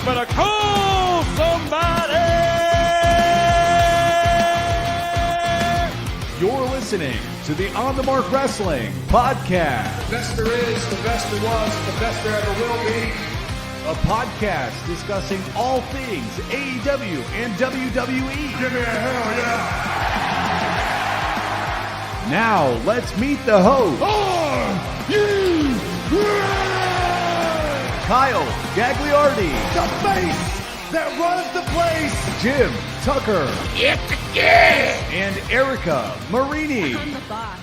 better call somebody! You're listening to the On the Mark Wrestling Podcast. The best there is, the best there was, and the best there ever will be. A podcast discussing all things AEW and WWE. Give me a hell yeah! Now, let's meet the host. Kyle Gagliardi. The face that runs the place. Jim Tucker. And Erica Marini. I'm the boss.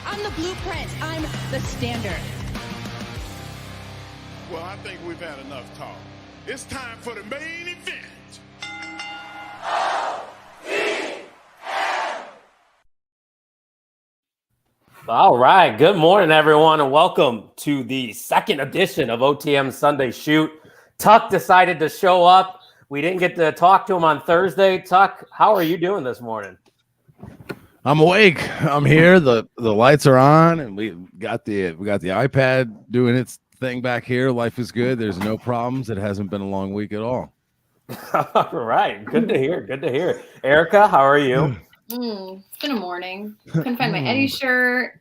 I'm the blueprint. I'm the standard. Well, I think we've had enough talk. It's time for the main event. All right. Good morning, everyone, and welcome to the second edition of OTM Sunday Shoot. Tuck decided to show up. We didn't get to talk to him on Thursday. Tuck, how are you doing this morning? I'm awake. I'm here. The lights are on, and we got the iPad doing its thing back here. Life is good. There's no problems. It hasn't been a long week at all. All right. Good to hear. Good to hear. Erica, how are you? It's been a morning. Couldn't find my Eddie shirt.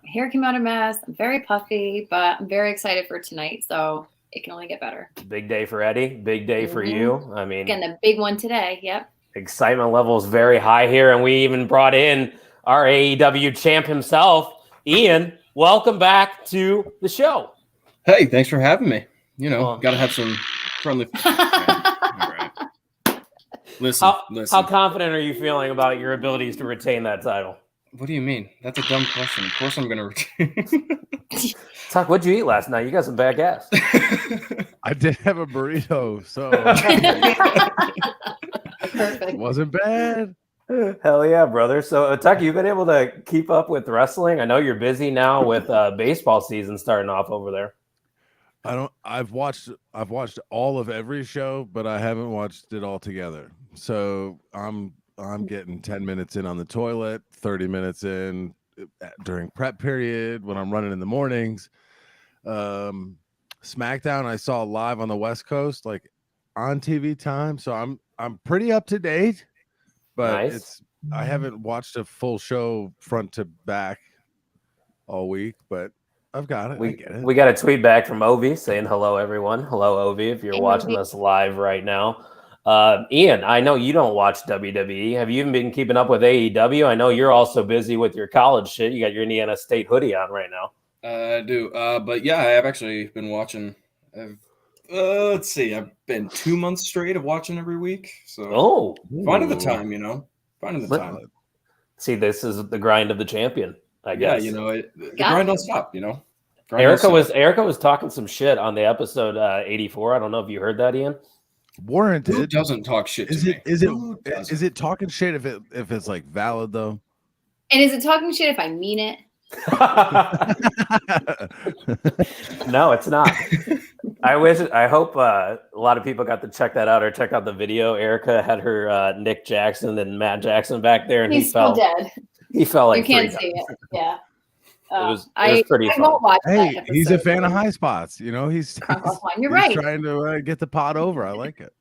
My hair came out a mess. I'm very puffy, but I'm very excited for tonight. So it can only get better. Big day for Eddie. Big day for you. I mean, Again, the big one today. Yep. Excitement level is very high here, and we even brought in our AEW champ himself, Ian. Welcome back to the show. Hey, thanks for having me. You know, got to have some friendly. All right. Listen. How confident are you feeling about your abilities to retain that title? What do you mean? That's a dumb question. Of course I'm going to retain. Tuck, what'd you eat last night? You got some bad gas. I did have a burrito, so Perfect. it wasn't bad. Hell yeah, brother. So, Tuck, you've been able to keep up with wrestling. I know you're busy now with baseball season starting off over there. I've watched all of every show, but I haven't watched it all together. So I'm getting 10 minutes in on the toilet, 30 minutes in during prep period when I'm running in the mornings. SmackDown I saw live on the West Coast, like on TV time. So I'm pretty up to date, but Nice. I haven't watched a full show front to back all week, but I've got it. I get it. We got a tweet back from Ovi saying hello, everyone. Hello, Ovi, if you're Hey, watching Ovi. us live right now. Ian, I know you don't watch WWE. Have you even been keeping up with AEW? I know you're also busy with your college shit. You got your Indiana State hoodie on right now. I do. But yeah, I have actually been watching. Let's see. I've been 2 months straight of watching every week. So finding the time, Finding the time. See, this is the grind of the champion, I guess. Yeah, the grind don't stop, Grind don't Erica stop. was talking some shit on the episode 84. I don't know if you heard that, Ian. Who Warranted. doesn't talk shit to me? Is Who doesn't? it talking shit if it's like valid though? And is it talking shit if I mean it? No, it's not. I hope a lot of people got to check that out or check out the video. Erica had her Nick Jackson and Matt Jackson back there, and He's still dead. He fell like You can't 3 see times. it. Yeah. It was pretty I fun. won't watch Hey, that he's a episode. fan of high spots. He's You're he's right. trying to get the pot over. I like it.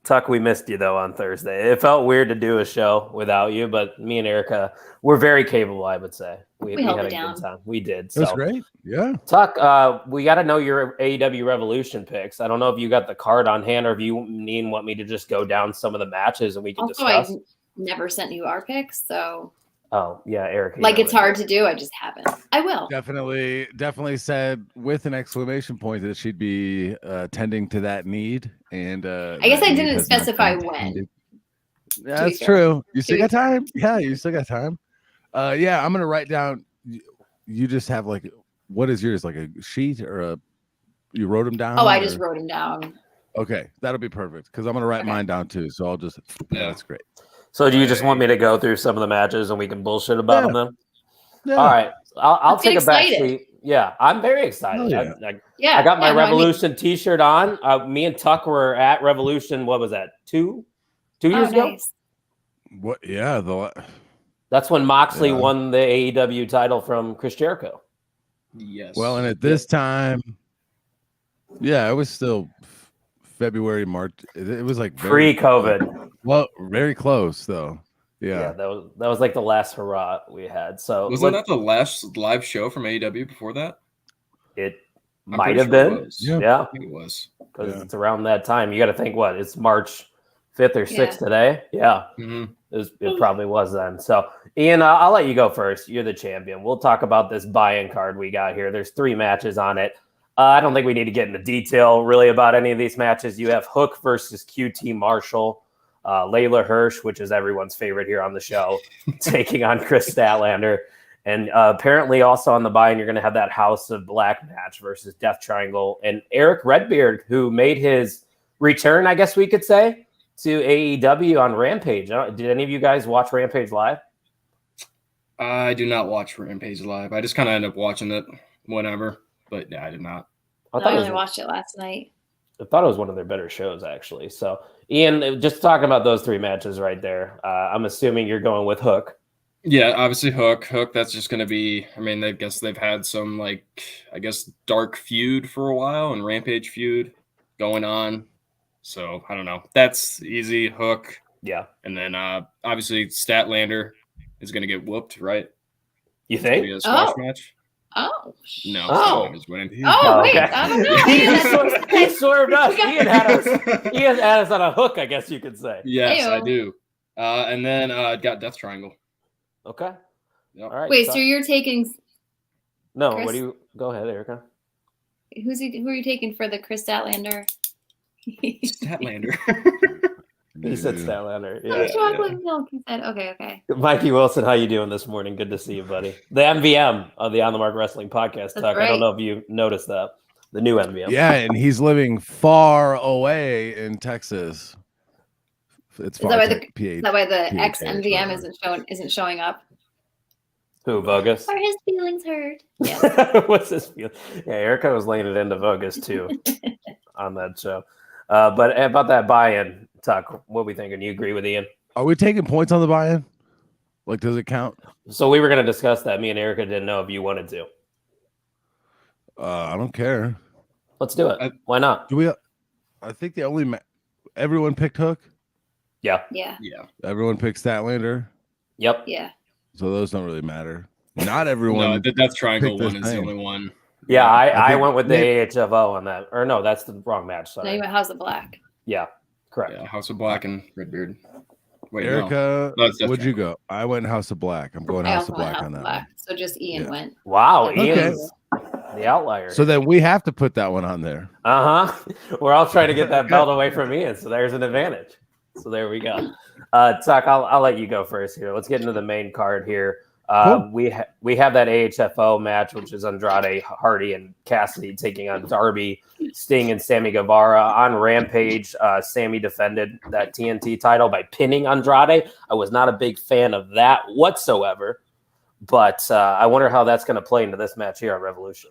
Tuck, we missed you though on Thursday. It felt weird to do a show without you, but me and Erica were very capable, I would say. We held had it a down. good time. We did. It was So. great. Yeah. Tuck, we got to know your AEW Revolution picks. I don't know if you got the card on hand or if you want me to just go down some of the matches and we can Also, discuss. I've never sent you our picks, so Oh, yeah, Erica. like it's hard to do. I just haven't. I will. Definitely said with an exclamation point that she'd be tending to that need. And I guess that I need didn't has not specify been when. tended. be That's fair. true. You still To be got time. Yeah, you still got time. Yeah, I'm gonna write down. You just have like, what is yours? Like a sheet or you wrote them down? Oh, I or- just wrote them down. Okay, that'll be perfect because I'm gonna write mine down too. So I'll just. Yeah, that's great. So do you just want me to go through some of the matches and we can bullshit about them then? Yeah. All right. I'll Let's get take a back excited. seat. Yeah, I'm very excited. Hell Yeah. I got my yeah, no, I mean- Revolution t-shirt on. Me and Tuck were at Revolution. What was that? Two years ago? nice. What? Yeah. That's when Moxley Yeah. won the AEW title from Chris Jericho. Yes. Well, and at this time, yeah, it was still February, March. It was like pre-COVID. Well, very close though. Yeah, that was like the last hurrah we had. So wasn't that the last live show from AEW before that? It might have been. Yeah, I think it was because it's around that time. You got to think what it's March 5th or 6th today. Yeah, it probably was then. So Ian, I'll let you go first. You're the champion. We'll talk about this buy-in card we got here. There's 3 matches on it. I don't think we need to get into detail really about any of these matches. You have Hook versus QT Marshall, Layla Hirsch, which is everyone's favorite here on the show, taking on Chris Statlander. And apparently also on the buy-in, you're going to have that House of Black match versus Death Triangle. And Eric Redbeard, who made his return, I guess we could say, to AEW on Rampage. Did any of you guys watch Rampage live? I do not watch Rampage live. I just kind of end up watching it whenever. But yeah, I did not. I only watched it last night. I thought it was one of their better shows, actually. So, Ian, just talking about those 3 matches right there, I'm assuming you're going with Hook. Yeah, obviously Hook. That's just going to be, I mean, I guess they've had some, dark feud for a while and Rampage feud going on. So, I don't know. That's easy. Hook. Yeah. And then, obviously, Statlander is going to get whooped, right? You think? It's gonna be a squash match. Oh. No. Statlander's winning. Wait. I don't know. He swerved us. Ian had us on a hook, I guess you could say. Yes, I do. And then got Death Triangle. Okay. Yep. All right. Wait, so you're taking... No, Chris? what do you... Go ahead, Erica. Who are you taking for the Chris Statlander? Statlander. He said Statlander. Yeah. Chocolate milk, he said. Okay. Mikey Wilson, how you doing this morning? Good to see you, buddy. The MVM of the On the Mark Wrestling Podcast. Tuck. Right. I don't know if you noticed that. The new MVM. Yeah, and he's living far away in Texas. It's far. Is that why the ex MVM isn't showing up? Who, Vogus? Are his feelings hurt? Yeah. What's his feeling? Yeah, Erica was laying it into Vogus too on that show. But about that buy-in, Tuck, what are we thinking? You agree with Ian? Are we taking points on the buy-in? Like, does it count? So we were going to discuss that. Me and Erica didn't know if you wanted to. I don't care. Let's do it. Why not? I think the only everyone picked Hook. Yeah. Everyone picked Statlander. Yep. Yeah. So those don't really matter. Not everyone. No, the Death Triangle one is the only one. Yeah, I went with the AHFO on that. Or no, that's the wrong match. Sorry. No, you went House of Black. Yeah, correct. Yeah, House of Black and Redbeard. Wait, Erica, where'd you go? I went House of Black. I'm going House of Black on that one. So just Ian went. Wow, Ian's the outlier. So then we have to put that one on there. We're all trying to get that belt away from Ian, so there's an advantage. So there we go. Tuck, I'll let you go first here. Let's get into the main card here. Cool. We have that AHFO match, which is Andrade, Hardy, and Cassidy taking on Darby, Sting, and Sammy Guevara on Rampage. Sammy defended that TNT title by pinning Andrade. I was not a big fan of that whatsoever, but I wonder how that's going to play into this match here on Revolution.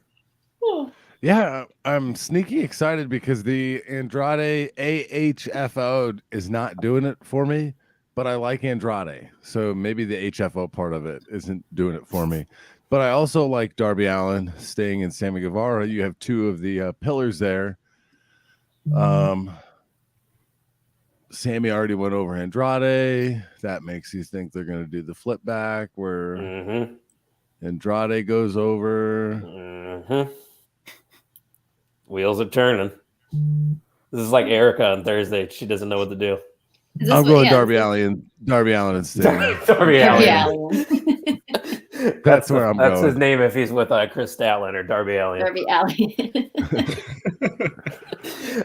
Yeah, I'm sneaky excited because the Andrade AHFO is not doing it for me. But I like Andrade, so maybe the HFO part of it isn't doing it for me. But I also like Darby Allin, Sting, and Sammy Guevara. You have 2 of the pillars there. Sammy already went over Andrade. That makes you think they're going to do the flip back where Andrade goes over. Wheels are turning. This is like Erica on Thursday. She doesn't know what to do. I'm going Darby Allin and Sting. Darby Allin. That's where I'm going. That's his name if he's with Chris Statlander, Darby Allin. Darby Allin.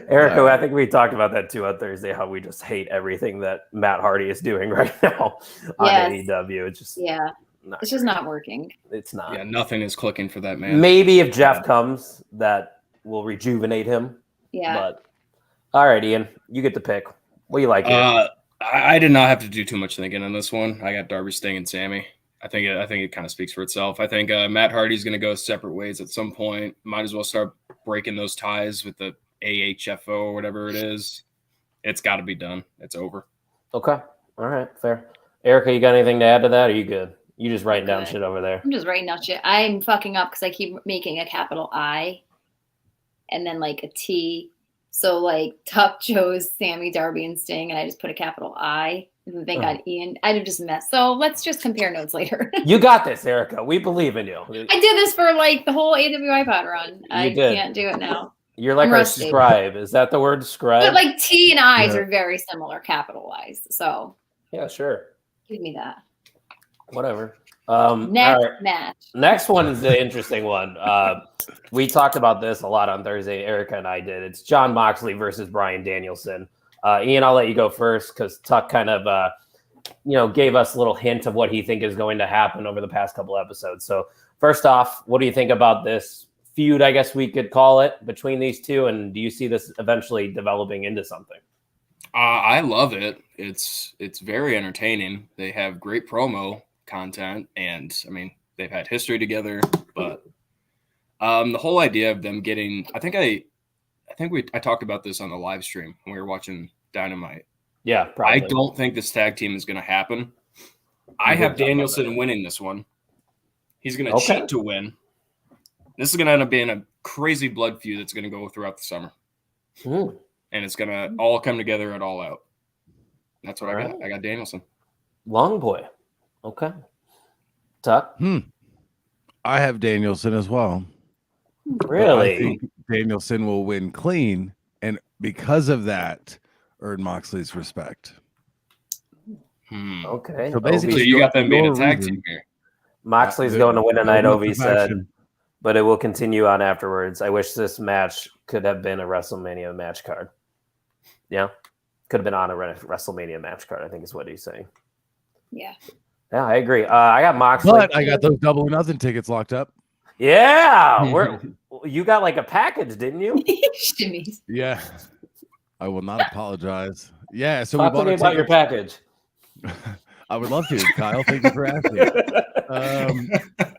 Erica, I think we talked about that too on Thursday, how we just hate everything that Matt Hardy is doing right now on AEW. It's just it's just not working. It's not. Yeah, nothing is clicking for that man. Maybe if Jeff comes, that will rejuvenate him. Yeah. But all right, Ian, you get to pick. What do you like here? I did not have to do too much thinking on this one. I got Darby, Sting, and Sammy. I think it kind of speaks for itself. I think Matt Hardy's going to go separate ways at some point. Might as well start breaking those ties with the AHFO or whatever it is. It's got to be done. It's over. Okay. All right. Fair. Erica, you got anything to add to that? Or are you good? You just writing down shit over there? I'm just writing down shit. I'm fucking up because I keep making a capital I and then like a T. So like Tuck chose Sammy, Darby, and Sting, and I just put a capital I. And then got Ian. I'd have just messed. So let's just compare notes later. You got this, Erica. We believe in you. I did this for like the whole AWI pod run. I did. can't do it now. You're like our scribe. Is that the word scribe? But like T and I's are very similar, capitalized. So yeah, sure. Give me that. Whatever. Next match. Next one is the interesting one. We talked about this a lot on Thursday. Erica and I did. It's Jon Moxley versus Bryan Danielson. Ian, I'll let you go first because Tuck kind of, gave us a little hint of what he think is going to happen over the past couple episodes. So first off, what do you think about this feud, I guess we could call it, between these two? And do you see this eventually developing into something? I love it. It's very entertaining. They have great promo content, and I mean, they've had history together, but the whole idea of them getting, I think I talked about this on the live stream when we were watching Dynamite. Yeah, probably. I don't think this tag team is going to happen. I have Danielson winning this one. He's going to cheat to win. This is going to end up being a crazy blood feud that's going to go throughout the summer. Ooh. And it's going to all come together at All Out. That's what I got. I got Danielson. Long boy. Okay. Tuck? I have Danielson as well. Really? I think Danielson will win clean, and because of that, earn Moxley's respect. Okay. So basically, you got them being a tag team here. Moxley's going to win tonight, Ovi said, but it will continue on afterwards. I wish this match could have been a WrestleMania match card. Yeah. Could have been on a WrestleMania match card, I think is what he's saying. Yeah. Yeah, I agree. I got Moxley. But I got those Double or Nothing tickets locked up. Yeah. You got like a package, didn't you? Shimmies. Yeah. I will not apologize. Yeah. So Talk we bought to me about your package. I would love to, Kyle. Thank you for asking.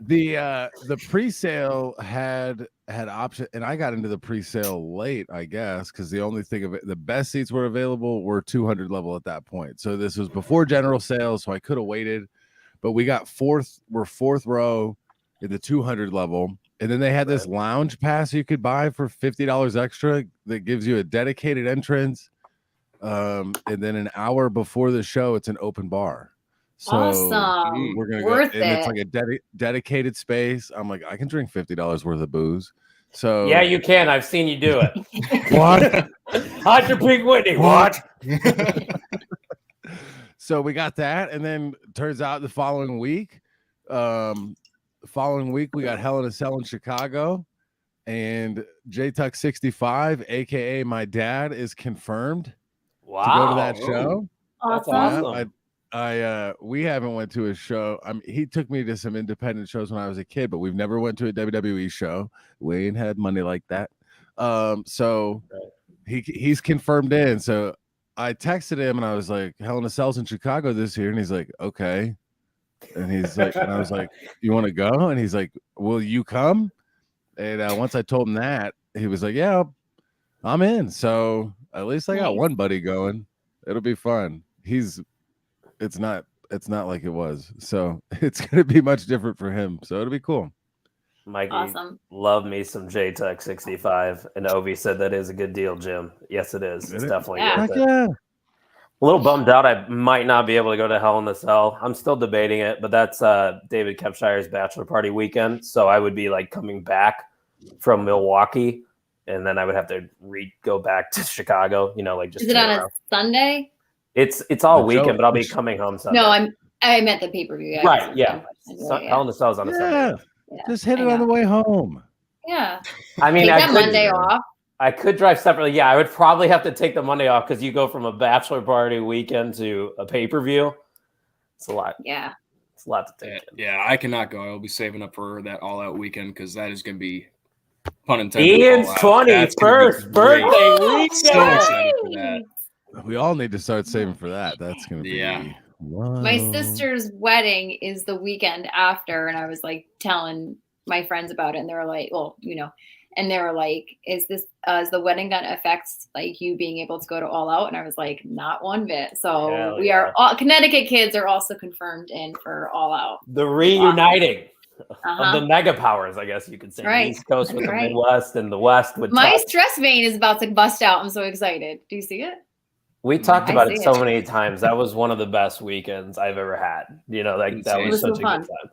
The pre-sale had option, and I got into the pre-sale late, I guess, because the only thing of it, the best seats were available were 200 level at that point. So this was before general sales, so I could have waited, but we got fourth row in the 200 level, and then they had this lounge pass you could buy for $50 extra that gives you a dedicated entrance. And then an hour before the show, it's an open bar. So awesome. We're gonna Worth go, and it's like a dedicated space. I'm like, I can drink $50 worth of booze. So yeah, you can. I've seen you do it. What? How'd your Big Whitney? What? So we got that, and then turns out the following week, we got Hell in a Cell in Chicago, and J-Tuck 65, aka my dad, is confirmed. Wow. To go to that show. Awesome. We haven't went to a show. He took me to some independent shows when I was a kid, but we've never went to a WWE show. We ain't had money like that. So he's confirmed in. So I texted him and I was like, Hell in a Cell's in Chicago this year, and he's like, okay. And he's like, and I was like, you want to go? And he's like, will you come? And once I told him that, he was like, yeah, I'm in. So at least I got one buddy going. It'll be fun. It's not like it was. So it's going to be much different for him. So it'll be cool. Mikey, love me some J-Tuck 65. And Ovi said that is a good deal, Jim. Yes, it is. It's definitely worth it. Yeah. A little bummed out I might not be able to go to Hell in the Cell. I'm still debating it, but that's David Kepshire's bachelor party weekend. So I would be like coming back from Milwaukee, and then I would have to go back to Chicago, like just. Is it on a Sunday? It's all weekend, but I'll be coming home Sunday. No, I meant the pay-per-view. Right, yeah. Hell in the Cell is on a Sunday. Yeah, just hit it on the way home. Yeah. I mean, take that Monday off. I could drive separately. Yeah, I would probably have to take the Monday off because you go from a bachelor party weekend to a pay-per-view. It's a lot. Yeah. It's a lot to take. Yeah, I cannot go. I'll be saving up for that all-out weekend because that is going to be, pun intended, Ian's 21st birthday weekend. So excited for that. We all need to start saving for that. That's going to be Wow. My sister's wedding is the weekend after, and I was like telling my friends about it, and they were like, well, and they were like, is the wedding going to affect like you being able to go to All Out? And I was like, not one bit. So we are all Connecticut kids are also confirmed in for All Out. The reuniting. of the mega powers, I guess you could say. Right. The East Coast with That's the right. Midwest and the West with My Tuck. stress vein is about to bust out. I'm so excited. Do you see it? We talked I about see it so it. many times. That was one of the best weekends I've ever had. You know, that Insane. was It was so such a fun. good time.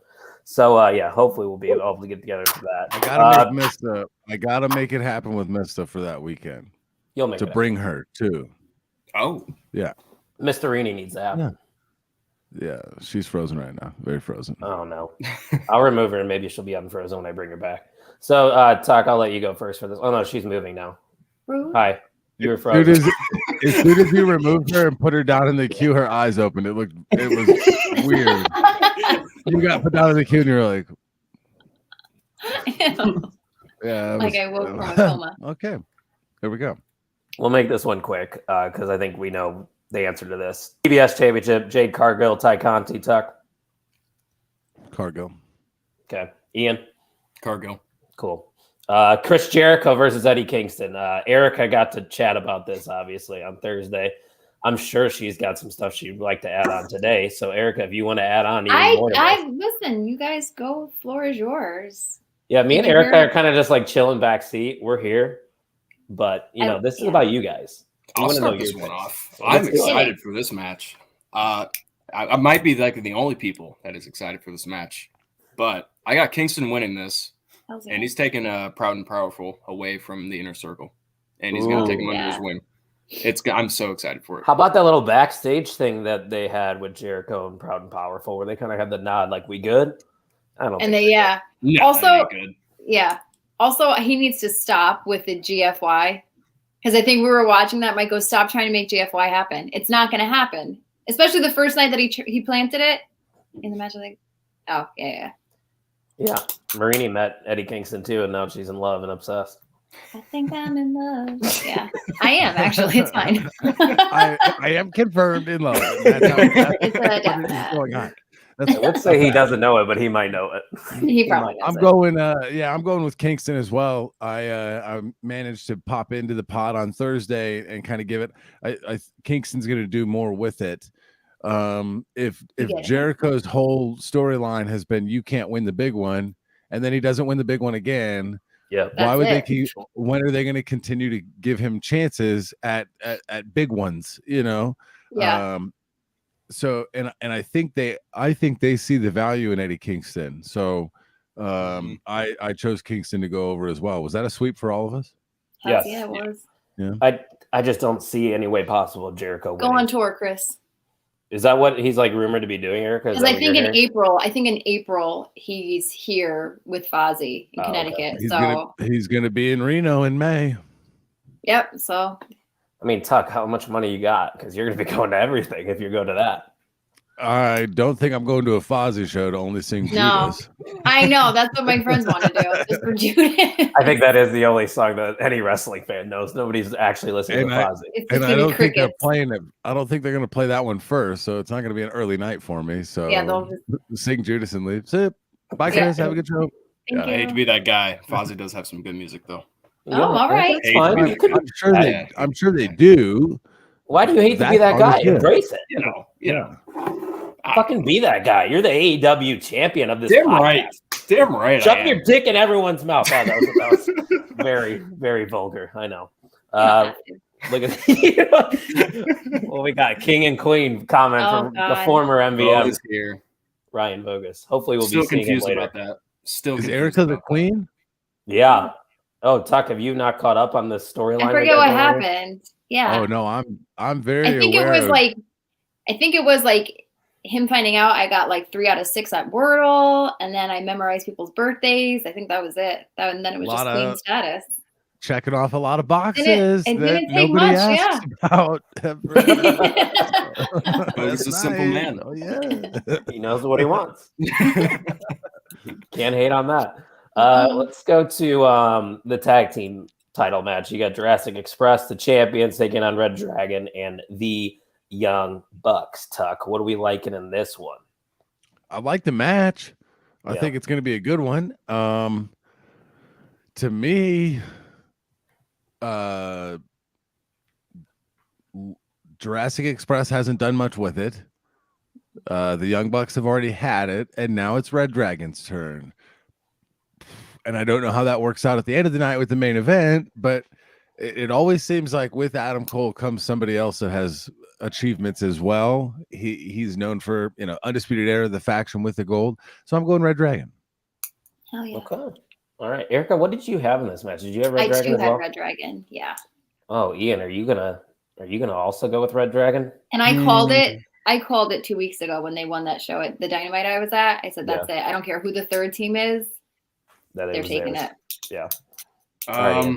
So yeah, hopefully we'll be able to get together for that. I gotta make Mista. I gotta make it happen with Mista for that weekend You'll make to it bring her too. Oh, Yeah, Mr. Rini needs to happen. yeah, she's frozen right now, very frozen. Oh no. I'll remove her and maybe she'll be unfrozen when I bring her back. So Tuck, I'll let you go first for this. Oh no, she's moving now. Rude. Hi. You were frozen. As soon as you removed her and put her down in the queue, her eyes opened. It was weird. You got put down in the queue and you're like, yeah, Like I woke from a coma. Okay, there we go. We'll make this one quick because I think we know the answer to this. TBS Championship, Jade Cargill, Ty Conti, Tuck. Cargo. Okay. Ian. Cargo. Cool. Chris Jericho versus Eddie Kingston. Erica got to chat about this, obviously, on Thursday. I'm sure she's got some stuff she'd like to add on today. So, Erica, if you want to add on even more to this. Listen, you guys go. Floor is yours. Yeah, me and Did you Erica hear- are kind of just like chilling backseat. We're here. But, this is about you guys. I'll wanna know start this your one picks. off. So I'm let's go. excited for this match. I might be like the only people that is excited for this match, but I got Kingston winning this, and he's taking Proud and Powerful away from the Inner Circle, and he's going to take him under his wing. I'm so excited for it. How about that little backstage thing that they had with Jericho and Proud and Powerful, where they kind of had the nod, like, we good? I don't And think they, No, Also- that ain't good. yeah. Also, he needs to stop with the GFY because I think we were watching that. Mike goes, stop trying to make GFY happen. It's not going to happen. Especially the first night that he planted it in the match. Like, oh yeah. Yeah, Marini met Eddie Kingston too, and now she's in love and obsessed. I think I'm in love. Yeah, I am actually. It's fine. I am confirmed in love. That's how It's a what is definite. going on. I would say he doesn't know it, but he might know it. He probably I'm does. going. I'm going with Kingston as well. I managed to pop into the pod on Thursday and kind of give it. Kingston's going to do more with it. If get it. Jericho's whole storyline has been you can't win the big one, and then he doesn't win the big one again. Yeah. Why would That's they it. keep? When are they going to continue to give him chances at big ones? Yeah. So I think they see the value in Eddie Kingston. So I chose Kingston to go over as well. Was that a sweep for all of us? Yes. Yeah, it was. I just don't see any way possible of Jericho Go winning. on tour, Chris. Is that what he's like rumored to be doing, Erica? Is Because that I what think you're in hearing? April he's here with Fozzy in Oh, okay. Connecticut. He's gonna be in Reno in May. Yep. So I mean, Tuck, how much money you got? Because you're going to be going to everything if you go to that. I don't think I'm going to a Fozzy show to only sing No. Judas. I know that's what my friends want to do. Just for Judas. I think that is the only song that any wrestling fan knows. Nobody's actually listening to Fozzy. It's And just I gonna don't be think they're crickets. playing it. I don't think they're going to play that one first, so it's not going to be an early night for me. So Yeah, they'll just sing Judas and leave. Sip. Bye, Yeah. Chris. Have a good show. thank I hate you. to be that guy. Fozzy does have some good music though. Oh, all right. That's fine. Hey, You could- I'm sure they do. Why do you hate to be that That song guy? is good. Embrace it. You know. Fucking be that guy. You're the AEW champion of this Damn podcast. right. Damn right. Shove I am. your dick in everyone's mouth. Oh, that was very, very vulgar. I know. Look at well, we got King and Queen comment Oh, from the God. former MVM, Always here. Ryan Bogus. Hopefully, we'll Still be seeing him confused later. about that. Still Is confused Erica the about that. queen? Yeah. Oh, Tuck, have you not caught up on this storyline? I we forget got what going on here? happened. Yeah. Oh no, I'm very I think it aware was of- like him finding out I got like 3 out of 6 at Wordle, and then I memorized people's birthdays. I think that was it. And then it was just Lot queen of- status. checking off a lot of boxes it that didn't take nobody much, asks about. Bogus is a That's simple nice. man. Oh yeah. He knows what he wants. Can't hate on that. Let's go to the tag team title match. You got Jurassic Express, the champions, taking on Red Dragon and the Young Bucks. Tuck, what are we liking in this one? I like the match. I Yeah. think it's going to be a good one. To me, Jurassic Express hasn't done much with it. The Young Bucks have already had it, and now it's Red Dragon's turn. And I don't know how that works out at the end of the night with the main event, but it always seems like with Adam Cole comes somebody else that has achievements as well. He's known for, Undisputed Era, the faction with the gold. So I'm going Red Dragon. Hell yeah. Okay. All right, Erica, what did you have in this match? Did you have Red I Dragon too as had well? Red Dragon. Yeah. Oh, Ian, are you gonna also go with Red Dragon? And I called it. I called it 2 weeks ago when they won that show at the Dynamite I was at. I said, that's it. I don't care who the third team is. They're taking it. Yeah. Okay.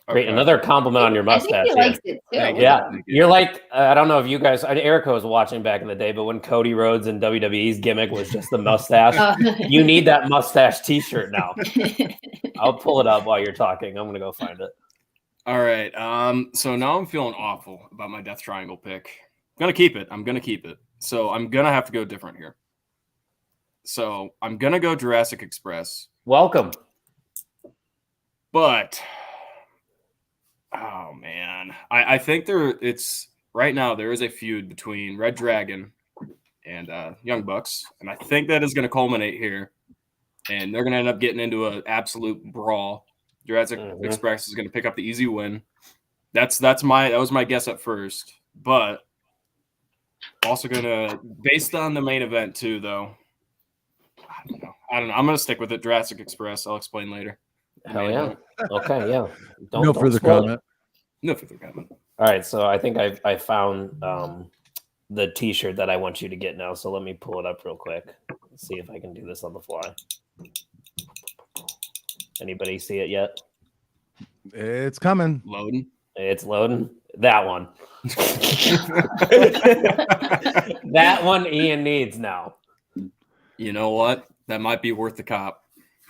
Great. Another compliment on your mustache. I think he likes it too. Yeah. You're like, I don't know if you guys, Erica was watching back in the day, but when Cody Rhodes and WWE's gimmick was just the mustache, you need that mustache t-shirt now. I'll pull it up while you're talking. I'm going to go find it. All right. So now I'm feeling awful about my Death Triangle pick. I'm going to keep it. So I'm going to have to go different here. So I'm going to go Jurassic Express. Welcome. But oh man, I think it's right now there is a feud between Red Dragon and Young Bucks, and I think that is going to culminate here, and they're going to end up getting into an absolute brawl. Jurassic Express is going to pick up the easy win. That was my guess at first, but also going to, based on the main event too, though. I don't know. I'm going to stick with it. Jurassic Express. I'll explain later. Hell yeah. Okay, yeah. No further comment. No further comment. All right, so I think I found the t-shirt that I want you to get now. So let me pull it up real quick. Let's see if I can do this on the fly. Anybody see it yet? It's coming. Loading. It's loading. That one. That one Ian needs now. You know what? That might be worth the cop.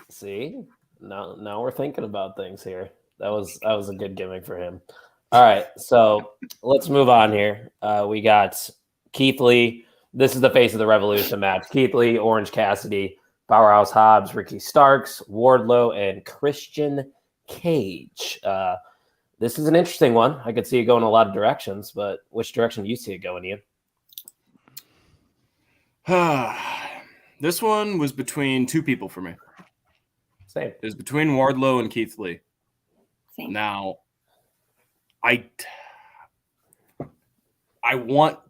See? Now we're thinking about things here. That was a good gimmick for him. All right, so let's move on here. We got Keith Lee. This is the Face of the Revolution match. Keith Lee, Orange Cassidy, Powerhouse Hobbs, Ricky Starks, Wardlow, and Christian Cage. This is an interesting one. I could see it going a lot of directions, but which direction do you see it going, Ian? This one was between two people for me. Same. It was between Wardlow and Keith Lee. Same. Now, I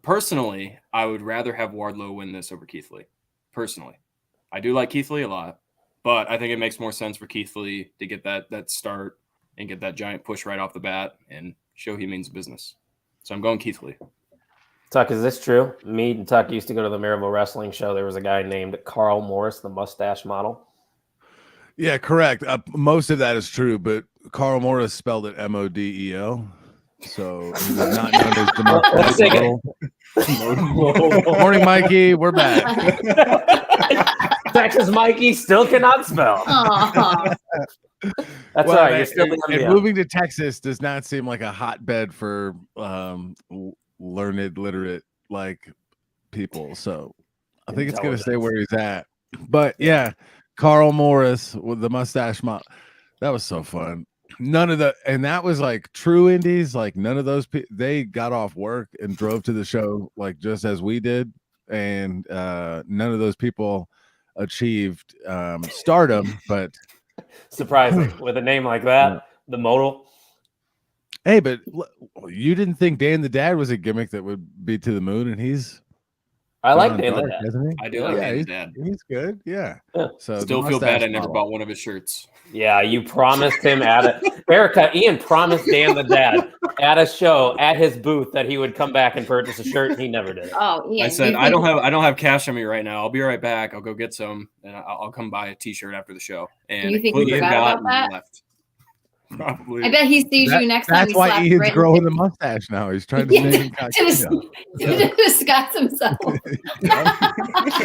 personally, I would rather have Wardlow win this over Keith Lee. Personally, I do like Keith Lee a lot, but I think it makes more sense for Keith Lee to get that start and get that giant push right off the bat and show he means business. So I'm going Keith Lee. Tuck, is this true? Me and Tuck used to go to the Maryville Wrestling Show. There was a guy named Carl Morris, the mustache model. Yeah, correct. Most of that is true, but Carl Morris spelled it Modeo. So he was not known as the model. Morning, Mikey. We're back. Texas Mikey still cannot spell. That's all right. You're still and moving to Texas does not seem like a hotbed for learned, literate like people. So I think it's going to stay where he's at. But yeah, Carl Morris with the mustache model. That was so fun. And that was like true indies. Like none of those they got off work and drove to the show like just as we did. And none of those people achieved stardom, but surprising with a name like that, the modal. Hey, but you didn't think Dan the Dad was a gimmick that would be to the moon, and he's. I like Dan the Dad. Isn't he? I do like Dan the Dad. He's good. Yeah. So still feel bad I never bought one of his shirts. Yeah, you promised him Ian promised Dan the Dad at a show at his booth that he would come back and purchase a shirt, and he never did. Oh, Ian, I said I don't have cash on me right now. I'll be right back. I'll go get some, and I'll come buy a T-shirt after the show. And you think he forgot about that? Left. Probably. I bet he sees you next time. That's why Ian's growing the mustache now. He's trying to make to disguise himself.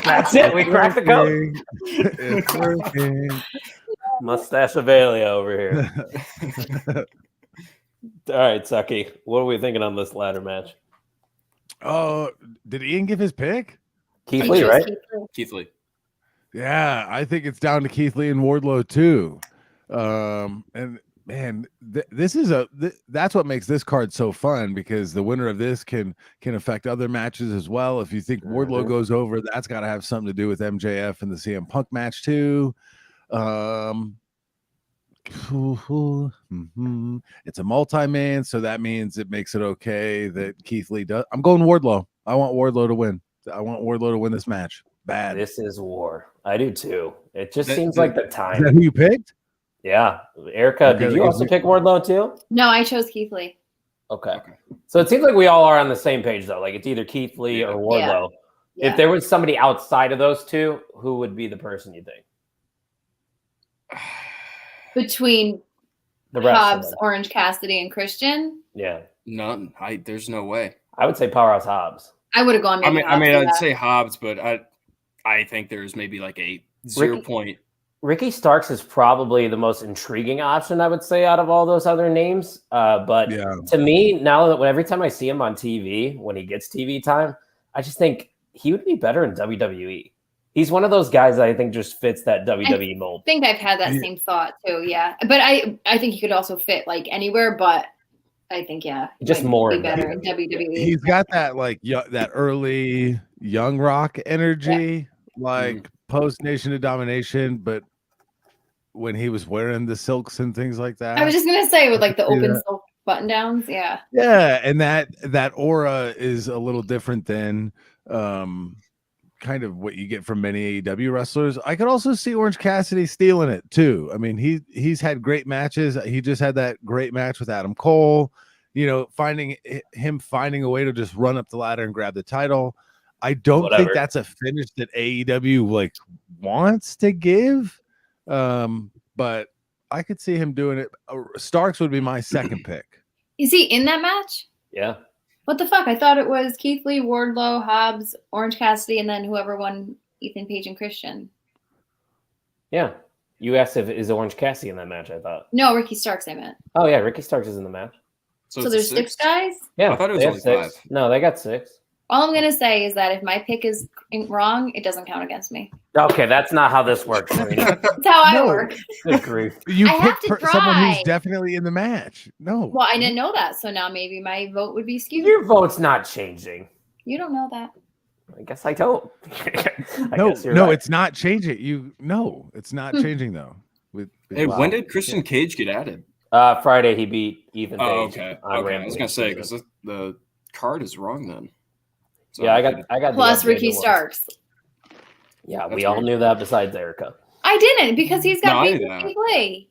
That's it. We cracked the code. It's working. Mustache Avelia over here. All right, Sucky. What are we thinking on this ladder match? Oh, did Ian give his pick? Keith Lee, right? Keith Lee. Yeah, I think it's down to Keith Lee and Wardlow too. And man, that's what makes this card so fun, because the winner of this can affect other matches as well. If you think Wardlow goes over, that's got to have something to do with MJF and the CM Punk match too. It's a multi-man, so that means it makes it okay that Keith Lee does. I'm going Wardlow. I want Wardlow to win. I want Wardlow to win this match. Bad. This is war. I do too. It just seems like the time. Is that who you picked? Yeah. Erica, Okay, did you also pick Wardlow too? No, I chose Keith Lee. Okay. So it seems like we all are on the same page though. Like it's either Keith Lee or Wardlow. Yeah. If there was somebody outside of those two, who would be the person you think? Between The rest of Hobbs, them. Orange Cassidy, and Christian, Yeah. None. There's no way. I would say Powerhouse Hobbs. I would have gone. Maybe Hobbs, I'd say Hobbs, but I think there's maybe like a 0 point. Ricky Starks is probably the most intriguing option, I would say, out of all those other names. But to me, now that every time I see him on TV, when he gets TV time, I just think he would be better in WWE. He's one of those guys that I think just fits that WWE mold. I think I've had that same thought too. Yeah, but I think he could also fit like anywhere. But I think just more be better in WWE. He's got that that early Young Rock energy, like post Nation of Domination, but when he was wearing the silks and things like that. I was just gonna say with like the open silk button downs. Yeah, and that aura is a little different than kind of what you get from many AEW wrestlers. I could also see Orange Cassidy stealing it too. I mean, he's had great matches. He just had that great match with Adam Cole. Finding a way to just run up the ladder and grab the title. I don't think that's a finish that AEW wants to give. But I could see him doing it. Starks would be my second pick. Is he in that match? Yeah. What the fuck? I thought it was Keith Lee, Wardlow, Hobbs, Orange Cassidy, and then whoever won Ethan Page and Christian. Yeah. You asked if is Orange Cassidy in that match, I thought. No, Ricky Starks, I meant. Oh, yeah. Ricky Starks is in the match. So there's 6 guys? Yeah. I thought it was only 6. 5. No, they got 6. All I'm going to say is that if my pick is wrong, it doesn't count against me. Okay, that's not how this works, Serena. That's how I work. Good grief. You I have pick to someone try. who's definitely in the match. No. Well, I didn't know that, so now maybe my vote would be skewed. Your vote's not changing. You don't know that. I guess I don't. No, right. it's not changing. It's not changing though. Hey, when did Christian Cage get added? Friday he beat Ethan Page. Okay. I was gonna say because the card is wrong then. So yeah, I got plus Ricky Starks. Yeah, we all knew that besides Erica. I didn't because he's got No, big play.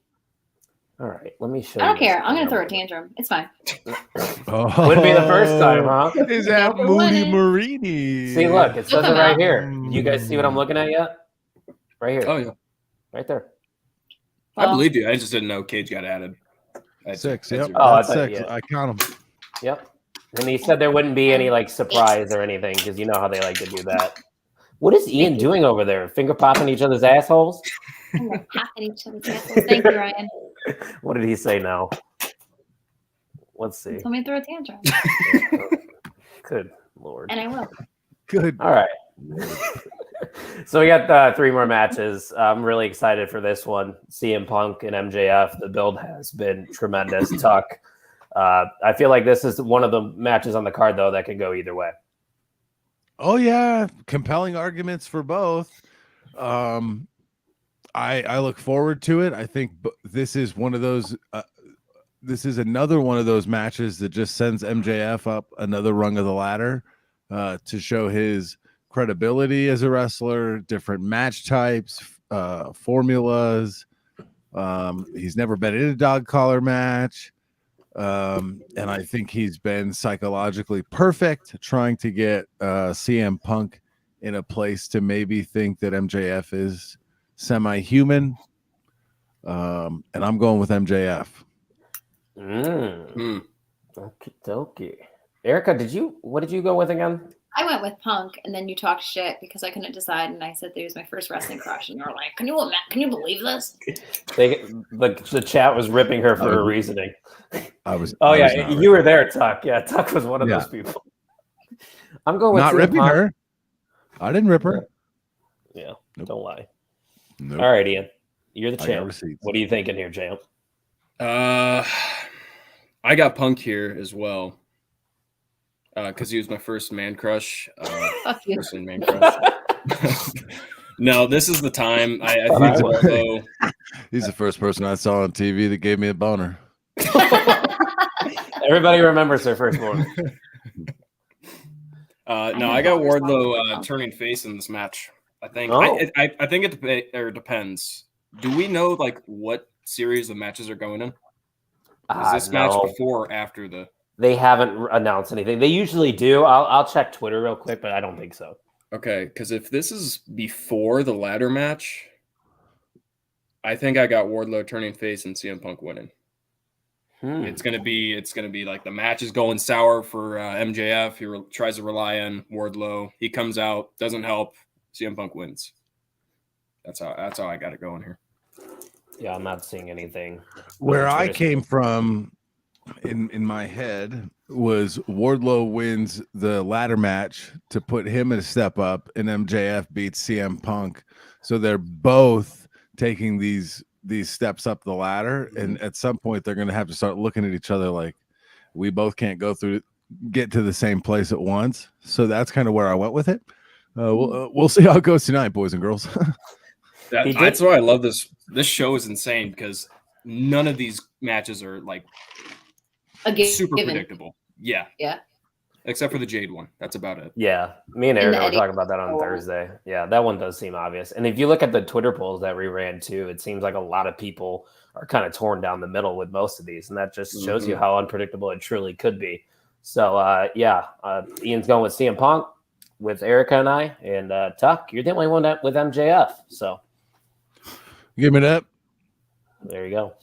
All right, let me show you. I don't care. I'm gonna throw a tantrum. It's fine. Wouldn't be the first time, huh? Is that Moody Marini? See, look, it says it right here. You guys see what I'm looking at yet? Right here. Oh yeah, right there. I believe you. I just didn't know Cage got added. 6. Yep. Oh, that's 6. I count them. Yep. And he said there wouldn't be any surprise or anything because you know how they like to do that. What is Ian doing over there? Finger popping each other's assholes? Popping each other's assholes. Thank you, Ryan. What did he say now? Let's see. Tell me to throw a tantrum. Good Lord. And I will. Good. All right. So we got 3 more matches. I'm really excited for this one. CM Punk and MJF. The build has been tremendous. Tuck. I feel like this is one of the matches on the card, though, that could go either way. Oh, yeah. Compelling arguments for both. I look forward to it. I think this is one of those. This is another one of those matches that just sends MJF up another rung of the ladder to show his credibility as a wrestler, different match types, formulas. He's never been in a dog collar match. And I think he's been psychologically perfect trying to get CM Punk in a place to maybe think that MJF is semi-human. And I'm going with MJF. Okay. Erica, what did you go with again? I went with Punk, and then you talked shit because I couldn't decide, and I said, "There's my first wrestling crush," and you were like, "Can you believe this?" The chat was ripping her for her reasoning. You were there, Tuck. Yeah, Tuck was one of those people. I'm going with not ripping Punk. Her. I didn't rip her. Yeah, nope. Don't lie. Nope. All right, Ian, you're the champ. What are you thinking here, champ? I got Punk here as well because he was my first man crush. Fuck you. Person man crush. No, this is the time. I think Wardlow. He's the first person I saw on TV that gave me a boner. Everybody remembers their first one. No, I got Wardlow turning face in this match. I think. I think it depends. Do we know like what series the matches are going in? Is this match before or after the? They haven't announced anything. They usually do. I'll check Twitter real quick, but I don't think so. Okay, because if this is before the ladder match, I think I got Wardlow turning face and CM Punk winning. It's gonna be like the match is going sour for MJF. He tries to rely on Wardlow. He comes out, doesn't help. CM Punk wins. That's how I got it going here. Yeah, I'm not seeing anything. Where I came from in my head was Wardlow wins the ladder match to put him a step up, and MJF beats CM Punk. So they're both taking these steps up the ladder, and at some point they're going to have to start looking at each other like we both can't get to the same place at once. So that's kind of where I went with it. We'll see how it goes tonight, boys and girls. That's why I love this. This show is insane because none of these matches are like super predictable. Yeah. Except for the Jade one. That's about it. Yeah. Me and Erica were talking about that on Thursday. Yeah, that one does seem obvious. And if you look at the Twitter polls that we ran too, it seems like a lot of people are kind of torn down the middle with most of these. And that just shows you how unpredictable it truly could be. So, Ian's going with CM Punk with Erica and I. And Tuck, you're the only one with MJF. So give me that. There you go.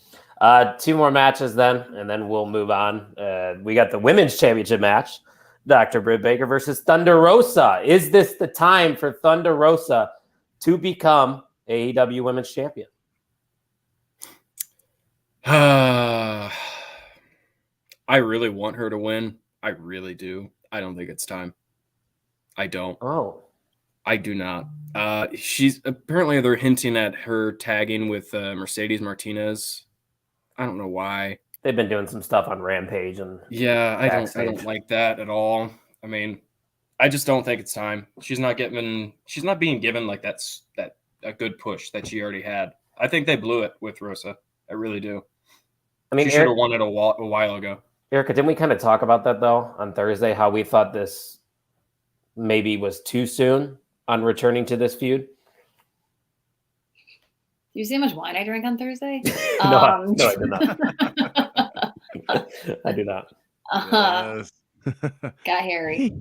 2 more matches then, and then we'll move on. We got the women's championship match. Dr. Britt Baker versus Thunder Rosa. Is this the time for Thunder Rosa to become AEW Women's Champion? I really want her to win. I really do. I don't think it's time. I don't. Oh. I do not. She's apparently they're hinting at her tagging with Mercedes Martinez. I don't know why. They've been doing some stuff on Rampage and I don't like that at all. I mean, I just don't think it's time. She's not being given like a good push that she already had. I think they blew it with Rosa. I really do. I mean, she should have won it a while ago. Erica, didn't we kind of talk about that though on Thursday? How we thought this maybe was too soon on returning to this feud? Do you see how much wine I drank on Thursday? No, I did not. I do not. Yes. Got hairy.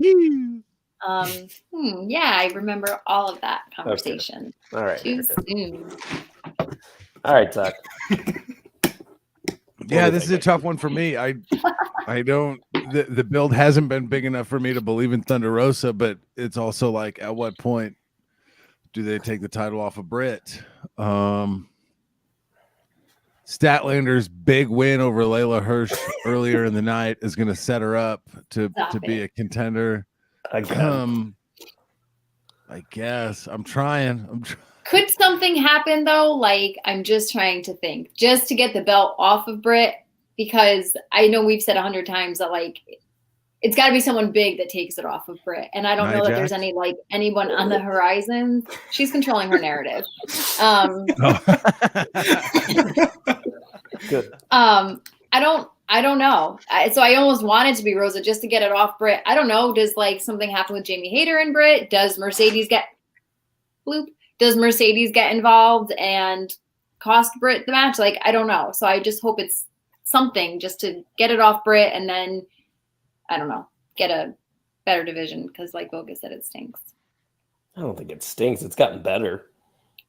I remember all of that conversation. Okay. All right. Too soon. All right, Tuck. Yeah, this is a tough one for me. I don't. The build hasn't been big enough for me to believe in Thunder Rosa, but it's also like, at what point do they take the title off of Britt? Statlander's big win over Layla Hirsch earlier in the night is going to set her up to be a contender. I guess I'm trying. Could something happen though? Like, I'm just trying to think, just to get the belt off of Britt, because I know we've said 100 times that like it's got to be someone big that takes it off of Britt, and I don't know that there's anyone on the horizon. She's controlling her narrative. Good. I don't know. So I almost wanted to be Rosa just to get it off Britt. I don't know. Does like something happen with Jamie Hayter and Britt? Does Mercedes get involved and cost Britt the match? Like, I don't know. So I just hope it's something just to get it off Britt and then, I don't know, get a better division because like Boga said, it stinks. I don't think it stinks. It's gotten better.